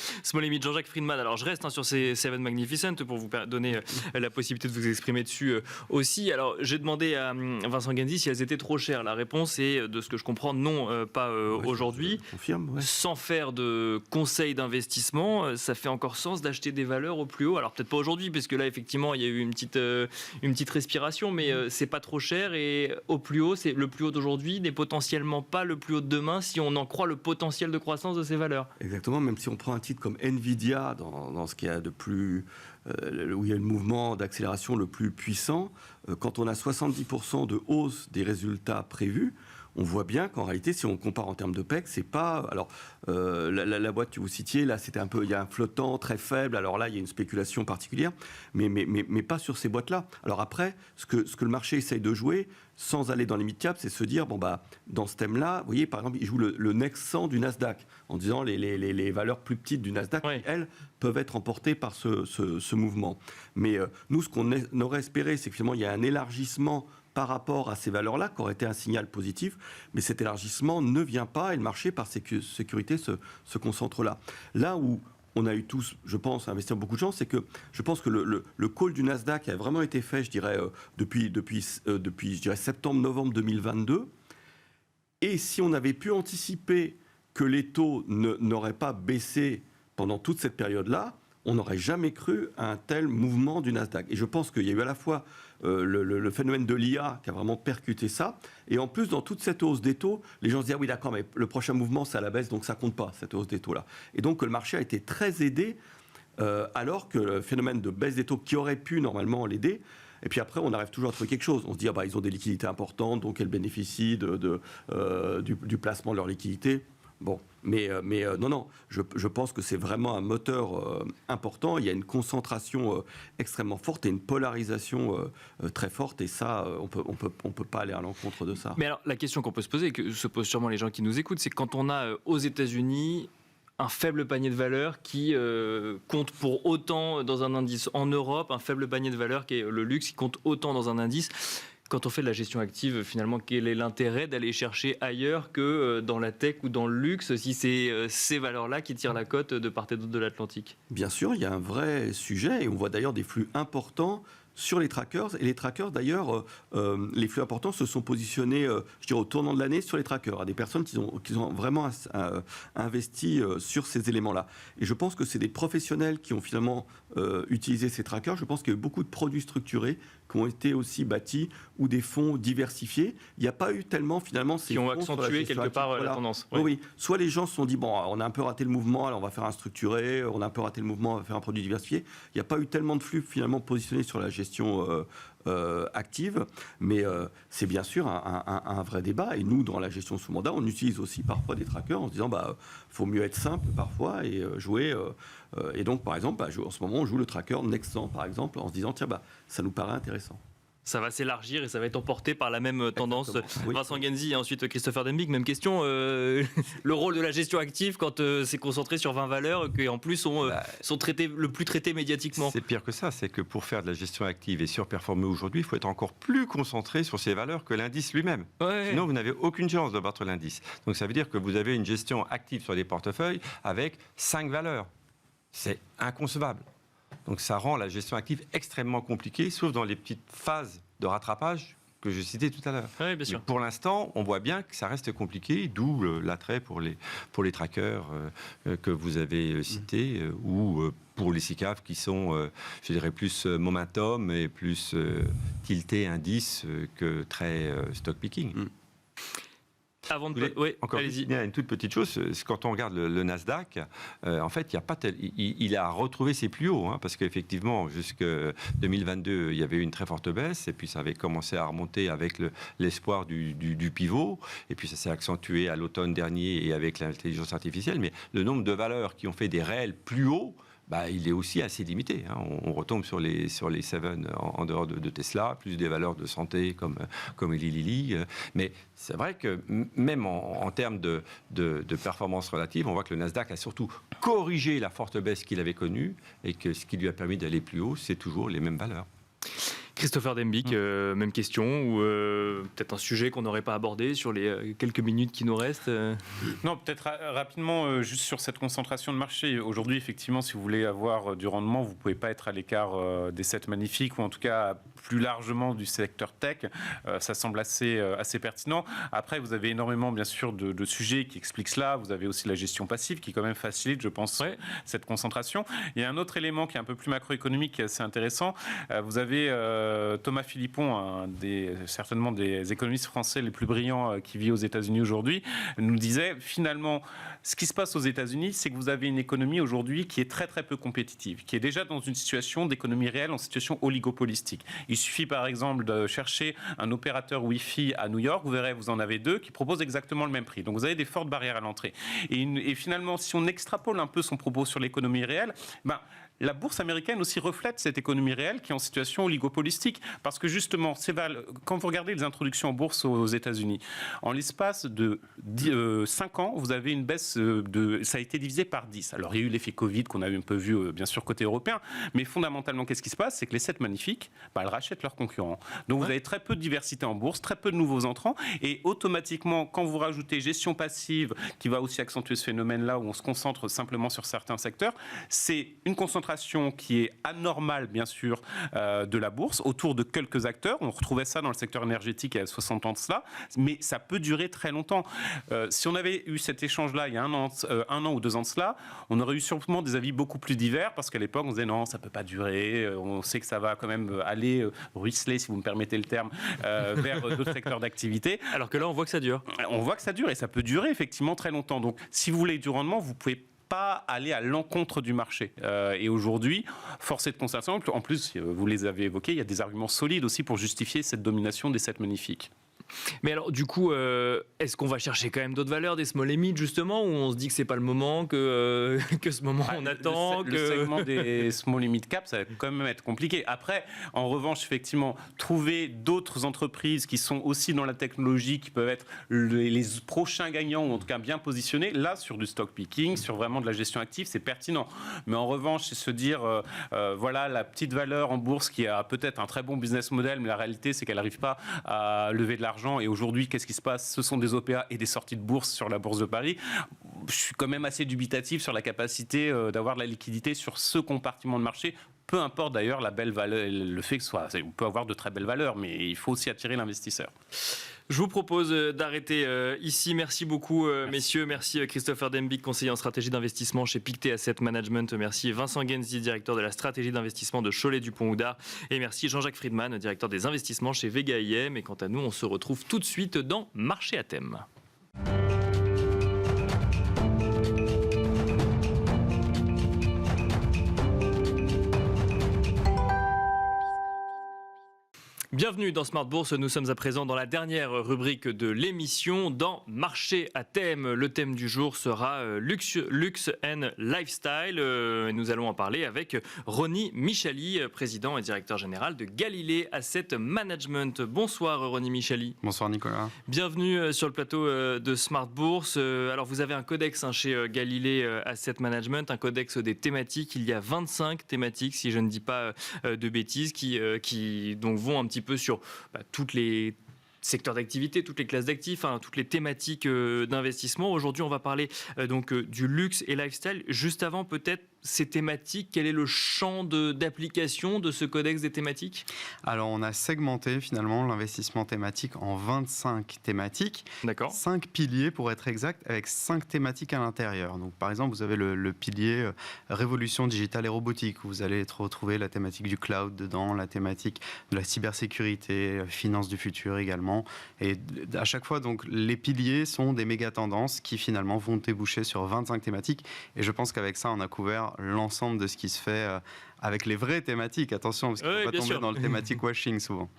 et mid. Jean-Jacques Friedman, alors je reste sur ces Seven Magnificent pour vous donner la possibilité de vous exprimer dessus aussi. Alors j'ai demandé à Vincent Ganzi si elles étaient trop chères. La réponse est, de ce que je comprends, non, pas aujourd'hui.
Confirme,
Sans faire de conseil d'investissement, ça fait encore sens d'acheter des valeurs au plus haut. Alors peut-être pas aujourd'hui, parce que là effectivement il y a eu une petite respiration, mais c'est pas trop cher et au plus haut, c'est le plus haut d'aujourd'hui n'est potentiellement pas le plus haut de demain si on en croit le potentiel de croissance de ces valeurs.
Exactement, même si on prend un titre comme Nvidia, dans ce qu'il y a de plus, où il y a le mouvement d'accélération le plus puissant, quand on a 70% de hausse des résultats prévus, on voit bien qu'en réalité, si on compare en termes de PEC, c'est pas... Alors, la boîte que vous citiez, là, c'était un peu... Il y a un flottant très faible, alors là, il y a une spéculation particulière, mais pas sur ces boîtes-là. Alors après, ce que le marché essaye de jouer, sans aller dans les mid-caps, c'est se dire, dans ce thème-là, vous voyez, par exemple, il joue le Next 100 du Nasdaq, en disant les valeurs plus petites du Nasdaq, qui, elles, peuvent être emportées par ce mouvement. Mais nous, ce qu'on aurait espéré, c'est que finalement, il y a un élargissement par rapport à ces valeurs-là qui aurait été un signal positif. Mais cet élargissement ne vient pas et le marché, par sécurité, se concentre là. Là où on a eu tous, je pense, à investir beaucoup de gens, c'est que je pense que le call du Nasdaq a vraiment été fait, je dirais, depuis je dirais, septembre-novembre 2022. Et si on avait pu anticiper que les taux n'auraient pas baissé pendant toute cette période-là, on n'aurait jamais cru à un tel mouvement du Nasdaq. Et je pense qu'il y a eu à la fois le phénomène de l'IA qui a vraiment percuté ça, et en plus, dans toute cette hausse des taux, les gens se disent « oui, d'accord, mais le prochain mouvement, c'est à la baisse, donc ça ne compte pas, cette hausse des taux-là ». Et donc, le marché a été très aidé, alors que le phénomène de baisse des taux qui aurait pu normalement l'aider. Et puis après, on arrive toujours à trouver quelque chose. On se dit, ils ont des liquidités importantes, donc elles bénéficient du placement de leurs liquidités. Bon, mais non, je pense que c'est vraiment un moteur important. Il y a une concentration extrêmement forte et une polarisation très forte. Et ça, on peut pas aller à l'encontre de ça.
Mais alors, la question qu'on peut se poser, et que se posent sûrement les gens qui nous écoutent, c'est quand on a aux États-Unis un faible panier de valeurs qui compte pour autant dans un indice. En Europe, un faible panier de valeurs qui est le luxe, qui compte autant dans un indice. Quand on fait de la gestion active, finalement, quel est l'intérêt d'aller chercher ailleurs que dans la tech ou dans le luxe, si c'est ces valeurs-là qui tirent la cote de part et d'autre de l'Atlantique ?
Bien sûr, il y a un vrai sujet, et on voit d'ailleurs des flux importants sur les trackers. Et les trackers, d'ailleurs, les flux importants se sont positionnés, je dirais, au tournant de l'année sur les trackers, à des personnes qui ont vraiment investi sur ces éléments-là. Et je pense que c'est des professionnels qui ont finalement utilisé ces trackers. Je pense qu'il y a eu beaucoup de produits structurés qui ont été aussi bâtis, ou des fonds diversifiés. Il n'y a pas eu tellement, finalement, ces
qui ont
fonds
accentué quelque part la tendance.
Oui. Oui. Soit les gens se sont dit, on a un peu raté le mouvement, alors on va faire un structuré, on a un peu raté le mouvement, on va faire un produit diversifié. Il n'y a pas eu tellement de flux, finalement, positionnés sur la gestion active, mais c'est bien sûr un vrai débat. Et nous, dans la gestion sous mandat, on utilise aussi parfois des trackers en se disant, faut mieux être simple parfois et jouer. Et donc, par exemple, en ce moment, on joue le tracker Nexan, par exemple, en se disant, tiens, ça nous paraît intéressant.
Ça va s'élargir et ça va être emporté par la même tendance.
Oui.
Vincent Genzi et ensuite Christopher Dembig, même question. Le rôle de la gestion active quand c'est concentré sur 20 valeurs qui en plus sont le plus traitées médiatiquement.
C'est pire que ça, c'est que pour faire de la gestion active et surperformer aujourd'hui, il faut être encore plus concentré sur ces valeurs que l'indice lui-même.
Ouais.
Sinon, vous n'avez aucune chance de battre l'indice. Donc ça veut dire que vous avez une gestion active sur des portefeuilles avec 5 valeurs. C'est inconcevable. Donc ça rend la gestion active extrêmement compliquée, sauf dans les petites phases de rattrapage que je citais tout à l'heure.
Oui, bien sûr.
Mais pour l'instant, on voit bien que ça reste compliqué, d'où l'attrait pour les trackers que vous avez cités, ou pour les SICAV qui sont, je dirais, plus momentum et plus tilté indice que très stock picking.
Avant de... Oui,
encore
allez-y.
Il y a une toute petite chose, quand on regarde le Nasdaq, en fait, il y a pas il a retrouvé ses plus hauts, parce qu'effectivement, jusque 2022, il y avait eu une très forte baisse, et puis ça avait commencé à remonter avec l'espoir du pivot, et puis ça s'est accentué à l'automne dernier et avec l'intelligence artificielle, mais le nombre de valeurs qui ont fait des réels plus hauts, il est aussi assez limité. On retombe sur les 7 en dehors de Tesla, plus des valeurs de santé comme Eli Lilly. Mais c'est vrai que même en termes de performance relative, on voit que le Nasdaq a surtout corrigé la forte baisse qu'il avait connue et que ce qui lui a permis d'aller plus haut, c'est toujours les mêmes valeurs.
Christopher Dembig, même question, ou peut-être un sujet qu'on n'aurait pas abordé sur les quelques minutes qui nous restent
Non, peut-être rapidement, juste sur cette concentration de marché. Aujourd'hui, effectivement, si vous voulez avoir du rendement, vous ne pouvez pas être à l'écart des 7 magnifiques, ou en tout cas plus largement du secteur tech. Ça semble assez pertinent. Après, vous avez énormément, bien sûr, de sujets qui expliquent cela. Vous avez aussi la gestion passive qui, quand même, facilite, je pense, cette concentration. Il y a un autre élément qui est un peu plus macroéconomique, qui est assez intéressant. Vous avez Thomas Philippon, certainement des économistes français les plus brillants qui vit aux États-Unis aujourd'hui, nous disait finalement, ce qui se passe aux États-Unis, c'est que vous avez une économie aujourd'hui qui est très très peu compétitive, qui est déjà dans une situation d'économie réelle, en situation oligopolistique. Il suffit par exemple de chercher un opérateur Wi-Fi à New York, vous verrez, vous en avez 2 qui proposent exactement le même prix. Donc vous avez des fortes barrières à l'entrée. Et finalement, si on extrapole un peu son propos sur l'économie réelle, la bourse américaine aussi reflète cette économie réelle qui est en situation oligopolistique. Parce que justement, quand vous regardez les introductions en bourse aux États-Unis, en l'espace de 5 ans, vous avez une baisse ça a été divisé par 10. Alors il y a eu l'effet Covid qu'on a un peu vu bien sûr côté européen, mais fondamentalement, qu'est-ce qui se passe? C'est que les 7 magnifiques, elles rachètent leurs concurrents. Donc vous avez très peu de diversité en bourse, très peu de nouveaux entrants, et automatiquement, quand vous rajoutez gestion passive, qui va aussi accentuer ce phénomène-là, où on se concentre simplement sur certains secteurs, c'est une concentration qui est anormale, bien sûr, de la bourse, autour de quelques acteurs. On retrouvait ça dans le secteur énergétique il y a 60 ans de cela, mais ça peut durer très longtemps. Si on avait eu cet échange-là il y a un an ou 2 ans de cela, on aurait eu sûrement des avis beaucoup plus divers, parce qu'à l'époque, on disait non, ça ne peut pas durer, on sait que ça va quand même aller ruisseler, si vous me permettez le terme, vers d'autres secteurs d'activité.
Alors que là, on voit que ça dure.
On voit que ça dure, et ça peut durer effectivement très longtemps. Donc, si vous voulez du rendement, vous pouvez pas aller à l'encontre du marché. Et aujourd'hui, force est de constater, en plus, vous les avez évoqués, il y a des arguments solides aussi pour justifier cette domination des 7 magnifiques.
Mais alors, du coup, est-ce qu'on va chercher quand même d'autres valeurs, des small and mid, justement, où on se dit que c'est pas le moment, que ce moment on attend
Le segment des small and mid cap, ça va quand même être compliqué. Après, en revanche, effectivement, trouver d'autres entreprises qui sont aussi dans la technologie, qui peuvent être les prochains gagnants, ou en tout cas bien positionnés, là, sur du stock picking, sur vraiment de la gestion active, c'est pertinent. Mais en revanche, c'est se dire, voilà, la petite valeur en bourse qui a peut-être un très bon business model, mais la réalité, c'est qu'elle n'arrive pas à lever de l'argent. Et aujourd'hui, qu'est-ce qui se passe? Ce sont des OPA et des sorties de bourse sur la bourse de Paris. Je suis quand même assez dubitatif sur la capacité d'avoir de la liquidité sur ce compartiment de marché. Peu importe d'ailleurs la belle valeur, le fait que on peut avoir de très belles valeurs, mais il faut aussi attirer l'investisseur.
Je vous propose d'arrêter ici. Merci beaucoup, messieurs. Merci Christopher Dembick, conseiller en stratégie d'investissement chez Pictet Asset Management. Merci Vincent Genzi, directeur de la stratégie d'investissement de Cholet-Dupont-Oudard. Et merci Jean-Jacques Friedman, directeur des investissements chez Vega IM. Et quant à nous, on se retrouve tout de suite dans Marché à thème. Bienvenue dans Smart Bourse, nous sommes à présent dans la dernière rubrique de l'émission, dans Marché à thème. Le thème du jour sera luxe and lifestyle. Nous allons en parler avec Ronnie Michali, président et directeur général de Galilée Asset Management. Bonsoir Ronnie Michali.
Bonsoir Nicolas.
Bienvenue sur le plateau de Smart Bourse. Alors vous avez un codex chez Galilée Asset Management, un codex des thématiques. Il y a 25 thématiques, si je ne dis pas de bêtises, qui donc vont un petit peu sur toutes les secteurs d'activité, toutes les classes d'actifs, toutes les thématiques d'investissement. Aujourd'hui, on va parler donc du luxe et lifestyle. Juste avant, peut-être, ces thématiques, quel est le champ d'application de ce codex des thématiques?
Alors, on a segmenté finalement l'investissement thématique en 25 thématiques.
D'accord.
5 piliers pour être exact, avec 5 thématiques à l'intérieur. Donc, par exemple, vous avez le pilier révolution digitale et robotique, où vous allez retrouver la thématique du cloud dedans, la thématique de la cybersécurité, finance du futur également. Et à chaque fois, donc, les piliers sont des méga tendances qui finalement vont déboucher sur 25 thématiques. Et je pense qu'avec ça, on a couvert l'ensemble de ce qui se fait avec les vraies thématiques. Attention, parce qu'il ne faut pas tomber dans le thématique washing souvent.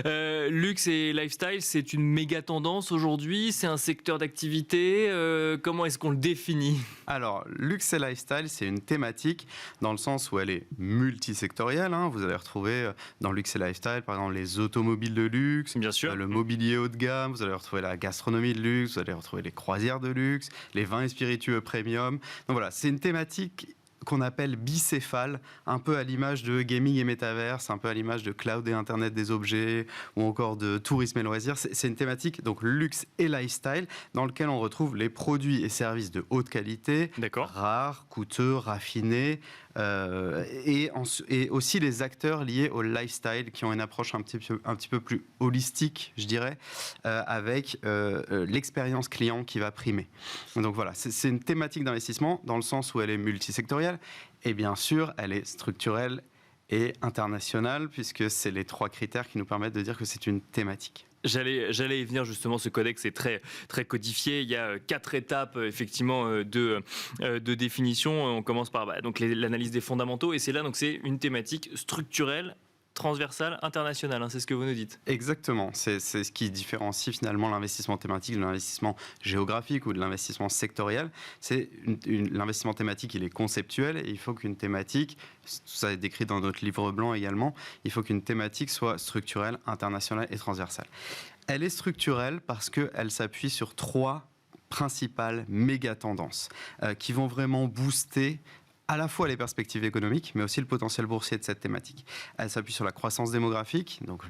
Luxe et lifestyle, c'est une méga tendance aujourd'hui. C'est un secteur d'activité. Comment est-ce qu'on le définit?
Alors, luxe et lifestyle, c'est une thématique dans le sens où elle est multisectorielle. Vous allez retrouver dans luxe et lifestyle, par exemple, les automobiles de luxe,
bien sûr,
le mobilier haut de gamme, vous allez retrouver la gastronomie de luxe, vous allez retrouver les croisières de luxe, les vins et spiritueux premium. Donc voilà, c'est une thématique qu'on appelle bicéphale, un peu à l'image de gaming et métaverse, un peu à l'image de cloud et internet des objets, ou encore de tourisme et loisirs. C'est une thématique, donc luxe et lifestyle, dans lequel on retrouve les produits et services de haute qualité, rares, coûteux, raffinés, et aussi les acteurs liés au lifestyle qui ont une approche un petit peu plus holistique, je dirais, avec l'expérience client qui va primer. Donc voilà, c'est une thématique d'investissement dans le sens où elle est multisectorielle et bien sûr elle est structurelle et internationale, puisque c'est les 3 critères qui nous permettent de dire que c'est une thématique.
J'allais y venir justement, ce codex est très, très codifié. Il y a 4 étapes effectivement de définition. On commence par donc l'analyse des fondamentaux, et c'est là, donc c'est une thématique structurelle transversal, international, c'est ce que vous nous dites.
Exactement, c'est ce qui différencie finalement l'investissement thématique de l'investissement géographique ou de l'investissement sectoriel. C'est l'investissement thématique, il est conceptuel et il faut qu'une thématique, tout ça est décrit dans notre livre blanc également, il faut qu'une thématique soit structurelle, internationale et transversale. Elle est structurelle parce qu'elle s'appuie sur 3 principales méga tendances qui vont vraiment booster à la fois les perspectives économiques, mais aussi le potentiel boursier de cette thématique. Elle s'appuie sur la croissance démographique, donc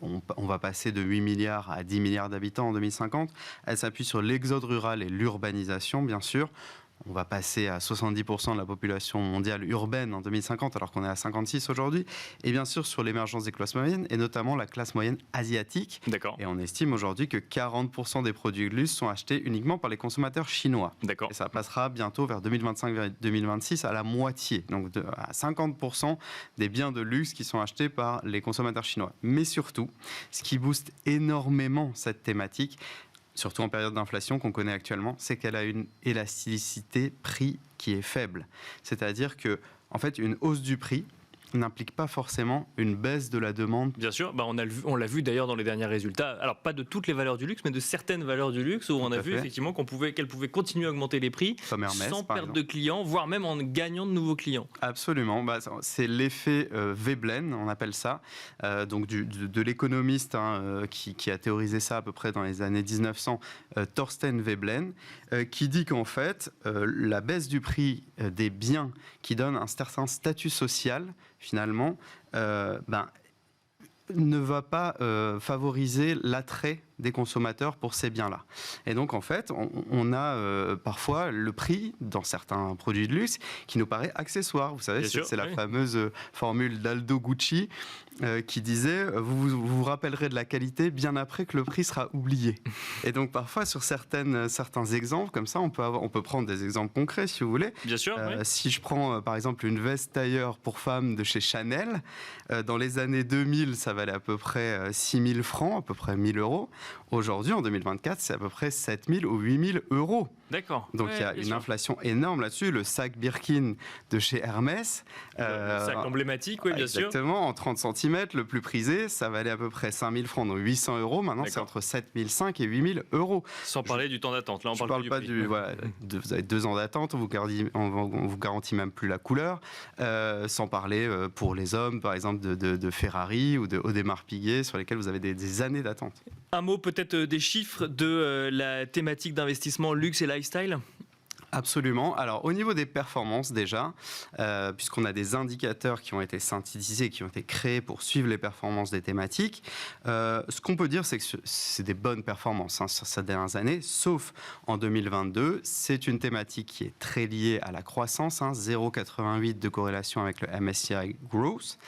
on va passer de 8 milliards à 10 milliards d'habitants en 2050. Elle s'appuie sur l'exode rural et l'urbanisation, bien sûr. On va passer à 70% de la population mondiale urbaine en 2050, alors qu'on est à 56 aujourd'hui. Et bien sûr, sur l'émergence des classes moyennes, et notamment la classe moyenne asiatique.
D'accord.
Et on estime aujourd'hui que 40% des produits de luxe sont achetés uniquement par les consommateurs chinois.
D'accord.
Et ça passera bientôt vers 2025-2026 à la moitié, donc à 50% des biens de luxe qui sont achetés par les consommateurs chinois. Mais surtout, ce qui booste énormément cette thématique, surtout en période d'inflation qu'on connaît actuellement, c'est qu'elle a une élasticité prix qui est faible. C'est-à-dire que, en fait, une hausse du prix n'implique pas forcément une baisse de la demande.
Bien sûr, on l'a vu d'ailleurs dans les derniers résultats. Alors pas de toutes les valeurs du luxe, mais de certaines valeurs du luxe où on a vu effectivement qu'elle pouvait continuer à augmenter les prix
comme Hermès,
sans perte de clients, voire même en gagnant de nouveaux clients.
Absolument, c'est l'effet Veblen, on appelle ça, donc de l'économiste qui a théorisé ça à peu près dans les années 1900, Thorsten Veblen, qui dit qu'en fait la baisse du prix des biens qui donne un certain statut social finalement, ne va pas favoriser l'attrait des consommateurs pour ces biens-là. Et donc, en fait, on a parfois le prix dans certains produits de luxe qui nous paraît accessoire. Vous savez, c'est la fameuse formule d'Aldo Gucci qui disait « vous rappellerez de la qualité bien après que le prix sera oublié ». Et donc, parfois, sur certains exemples, comme ça, on peut prendre des exemples concrets, si vous voulez.
Bien sûr, oui.
Si je prends, par exemple, une veste tailleur pour femme de chez Chanel, dans les années 2000, ça valait à peu près 6 000 francs, à peu près 1 000 euros. Aujourd'hui, en 2024, c'est à peu près 7 000 ou 8 000 euros.
D'accord.
Donc il y a une inflation énorme là-dessus. Le sac Birkin de chez Hermès.
Le sac emblématique, oui, bien sûr.
Exactement, en 30 cm, le plus prisé, ça valait à peu près 5 000 francs, donc 800 euros. Maintenant, c'est entre 7 500 et 8 000 euros.
Sans parler du temps d'attente. Là, on parle
pas du voilà, vous avez 2 ans d'attente, on vous garantit même plus la couleur. Sans parler pour les hommes, par exemple, de Ferrari ou de Audemars Piguet, sur lesquels vous avez des années d'attente.
Un mot peut-être des chiffres de la thématique d'investissement luxe et lifestyle ?
Absolument. Alors, au niveau des performances déjà, puisqu'on a des indicateurs qui ont été synthétisés, qui ont été créés pour suivre les performances des thématiques, ce qu'on peut dire, c'est que c'est des bonnes performances sur ces dernières années, sauf en 2022. C'est une thématique qui est très liée à la croissance, 0,88 de corrélation avec le MSCI Growth.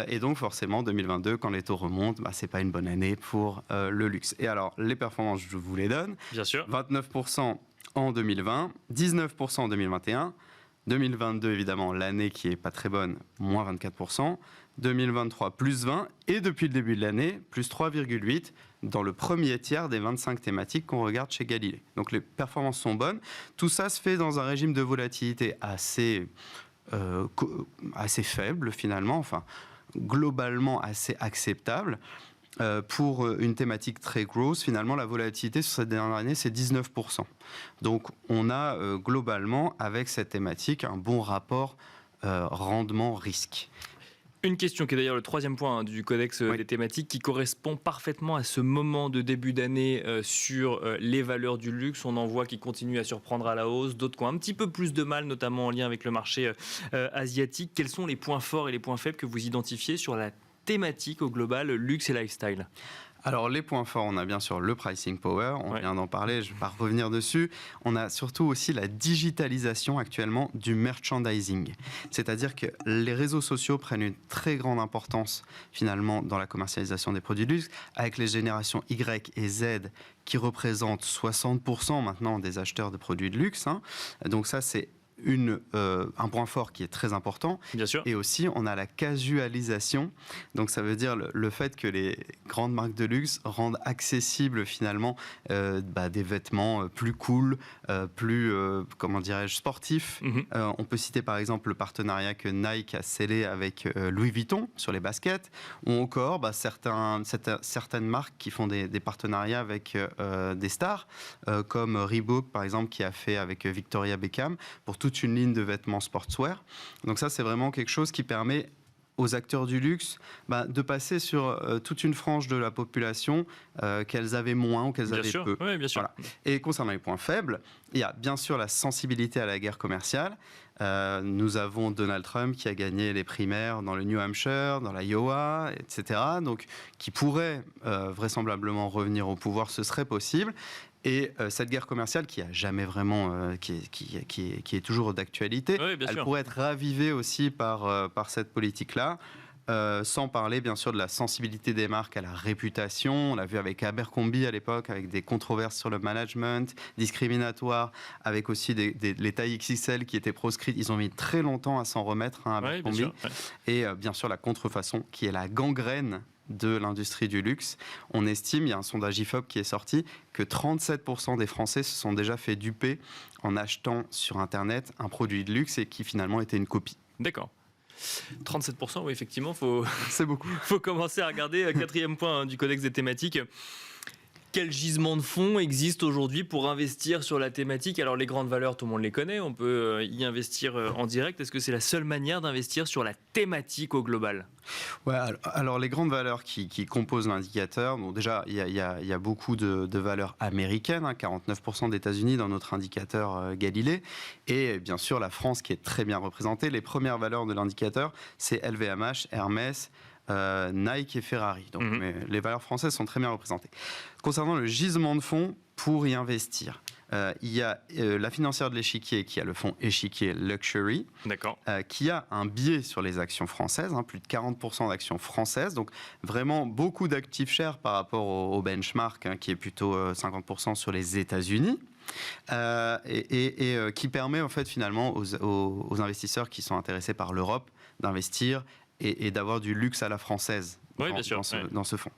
Et donc, forcément, 2022, quand les taux remontent, c'est pas une bonne année pour le luxe. Et alors, les performances, je vous les donne.
Bien sûr.
29% en 2020, 19% en 2021, 2022 évidemment l'année qui est pas très bonne, moins 24%, 2023 plus 20 et depuis le début de l'année plus 3,8 dans le premier tiers des 25 thématiques qu'on regarde chez Galilée. Donc les performances sont bonnes. Tout ça se fait dans un régime de volatilité assez faible finalement, enfin globalement assez acceptable. Pour une thématique très grosse, finalement, la volatilité sur cette dernière année, c'est 19%. Donc, on a globalement, avec cette thématique, un bon rapport rendement-risque.
Une question qui est d'ailleurs le 3e point du codex des thématiques qui correspond parfaitement à ce moment de début d'année sur les valeurs du luxe. On en voit qui continuent à surprendre à la hausse, d'autres qui ont un petit peu plus de mal, notamment en lien avec le marché asiatique. Quels sont les points forts et les points faibles que vous identifiez sur la thématique au global, luxe et lifestyle?
Alors les points forts, on a bien sûr le pricing power, on vient d'en parler, je ne vais pas revenir dessus. On a surtout aussi la digitalisation actuellement du merchandising. C'est-à-dire que les réseaux sociaux prennent une très grande importance finalement dans la commercialisation des produits de luxe, avec les générations Y et Z qui représentent 60% maintenant des acheteurs de produits de luxe. Donc ça, c'est un point fort qui est très important.
Bien sûr.
Et aussi, on a la casualisation. Donc, ça veut dire le fait que les grandes marques de luxe rendent accessibles finalement des vêtements plus cool, plus, comment dirais-je, sportifs. On peut citer par exemple le partenariat que Nike a scellé avec Louis Vuitton sur les baskets, ou encore certaines marques qui font des partenariats avec des stars, comme Reebok par exemple, qui a fait avec Victoria Beckham pour toute une ligne de vêtements sportswear. Donc ça, c'est vraiment quelque chose qui permet aux acteurs du luxe de passer sur toute une frange de la population qu'elles avaient moins ou qu'elles avaient peu.
Oui, bien sûr.
Voilà. Et concernant les points faibles, il y a bien sûr la sensibilité à la guerre commerciale. Nous avons Donald Trump qui a gagné les primaires dans le New Hampshire, dans l'Iowa, etc. Donc, qui pourrait vraisemblablement revenir au pouvoir, ce serait possible. Et cette guerre commerciale qui a jamais vraiment, qui est toujours d'actualité, elle pourrait être ravivée aussi par cette politique-là. Sans parler bien sûr de la sensibilité des marques à la réputation. On l'a vu avec Abercrombie à l'époque, avec des controverses sur le management discriminatoire, avec aussi les tailles XXL qui étaient proscrites. Ils ont mis très longtemps à s'en remettre, Abercrombie. Et bien sûr la contrefaçon qui est la gangrène de l'industrie du luxe. On estime, il y a un sondage IFOP qui est sorti, que 37% des Français se sont déjà fait duper en achetant sur Internet un produit de luxe et qui finalement était une copie.
D'accord. 37%, oui, effectivement,
c'est beaucoup.
Faut commencer à regarder. Quatrième point du Codex des thématiques. Quel gisement de fonds existe aujourd'hui pour investir sur la thématique ? Alors les grandes valeurs, tout le monde les connaît, on peut y investir en direct. Est-ce que c'est la seule manière d'investir sur la thématique au global ?
Ouais, alors les grandes valeurs qui composent l'indicateur, bon, déjà il y a beaucoup de valeurs américaines, 49% d'États-Unis dans notre indicateur Galilée, et bien sûr la France qui est très bien représentée. Les premières valeurs de l'indicateur, c'est LVMH, Hermès, Nike et Ferrari. Donc les valeurs françaises sont très bien représentées. Concernant le gisement de fonds pour y investir, il y a la financière de l'échiquier qui a le fonds échiquier Luxury, qui a un biais sur les actions françaises, plus de 40% d'actions françaises, donc vraiment beaucoup d'actifs chers par rapport au benchmark qui est plutôt 50% sur les États-Unis. Et qui permet en fait finalement aux investisseurs qui sont intéressés par l'Europe d'investir et d'avoir du luxe à la française.
Oui, bien sûr,
dans ce fonds.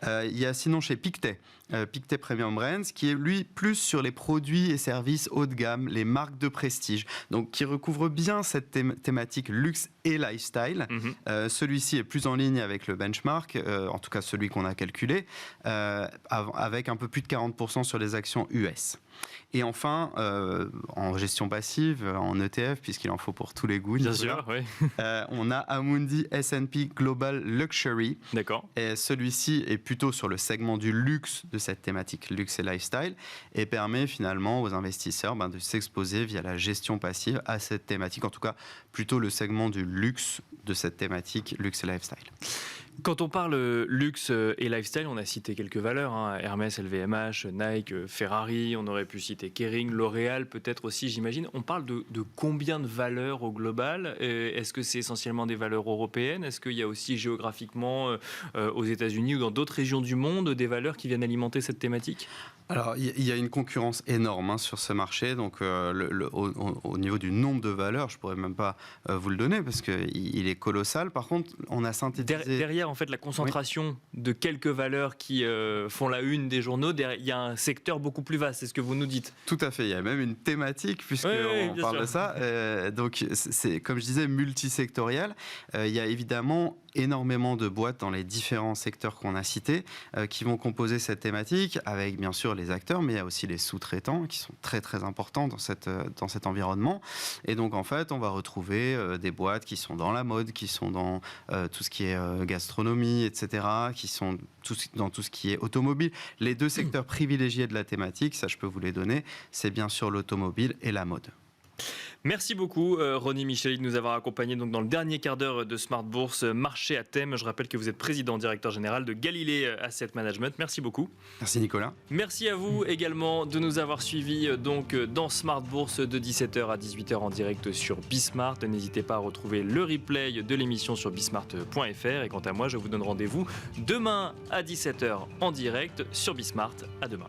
Il y a sinon chez Pictet Premium Brands, qui est lui plus sur les produits et services haut de gamme, les marques de prestige, donc qui recouvre bien cette thématique luxe et lifestyle. Celui-ci est plus en ligne avec le benchmark, en tout cas celui qu'on a calculé, avec un peu plus de 40% sur les actions US. Et enfin, en gestion passive, en ETF, puisqu'il en faut pour tous les goûts,
bien sûr, oui.
on a Amundi S&P Global Luxury.
D'accord.
Et celui-ci est plutôt sur le segment du luxe de cette thématique luxe et lifestyle et permet finalement aux investisseurs de s'exposer via la gestion passive à cette thématique, en tout cas plutôt le segment du luxe de cette thématique luxe et lifestyle.
Quand on parle luxe et lifestyle, on a cité quelques valeurs, Hermès, LVMH, Nike, Ferrari, on aurait pu citer Kering, L'Oréal peut-être aussi, j'imagine. On parle de combien de valeurs au global ? Est-ce que c'est essentiellement des valeurs européennes ? Est-ce qu'il y a aussi géographiquement aux États-Unis ou dans d'autres régions du monde des valeurs qui viennent alimenter cette thématique ?
Alors, il y a une concurrence énorme sur ce marché. Donc, au niveau du nombre de valeurs, je ne pourrais même pas vous le donner parce qu'il est colossal. Par contre, on a synthétisé...
Derrière, en fait, la concentration de quelques valeurs qui font la une des journaux, il y a un secteur beaucoup plus vaste. C'est ce que vous nous dites.
Tout à fait. Il y a même une thématique puisqu'on parle de ça. Donc, c'est, comme je disais, multisectoriel. Il y a évidemment énormément de boîtes dans les différents secteurs qu'on a cités qui vont composer cette thématique avec bien sûr les acteurs, mais il y a aussi les sous-traitants qui sont très très importants dans cet environnement. Et donc en fait on va retrouver des boîtes qui sont dans la mode, qui sont dans tout ce qui est gastronomie, etc., qui sont dans tout ce qui est automobile. Les deux secteurs privilégiés de la thématique, ça je peux vous les donner, c'est bien sûr l'automobile et la mode.
Merci beaucoup Ronnie Micheli de nous avoir accompagnés donc dans le dernier quart d'heure de Smart Bourse Marché à thème. Je rappelle que vous êtes président directeur général de Galilée Asset Management. Merci beaucoup.
Merci Nicolas.
Merci à vous également de nous avoir suivis donc dans Smart Bourse de 17h à 18h en direct sur Bismart. N'hésitez pas à retrouver le replay de l'émission sur bismart.fr et quant à moi je vous donne rendez-vous demain à 17h en direct sur Bismart. À demain.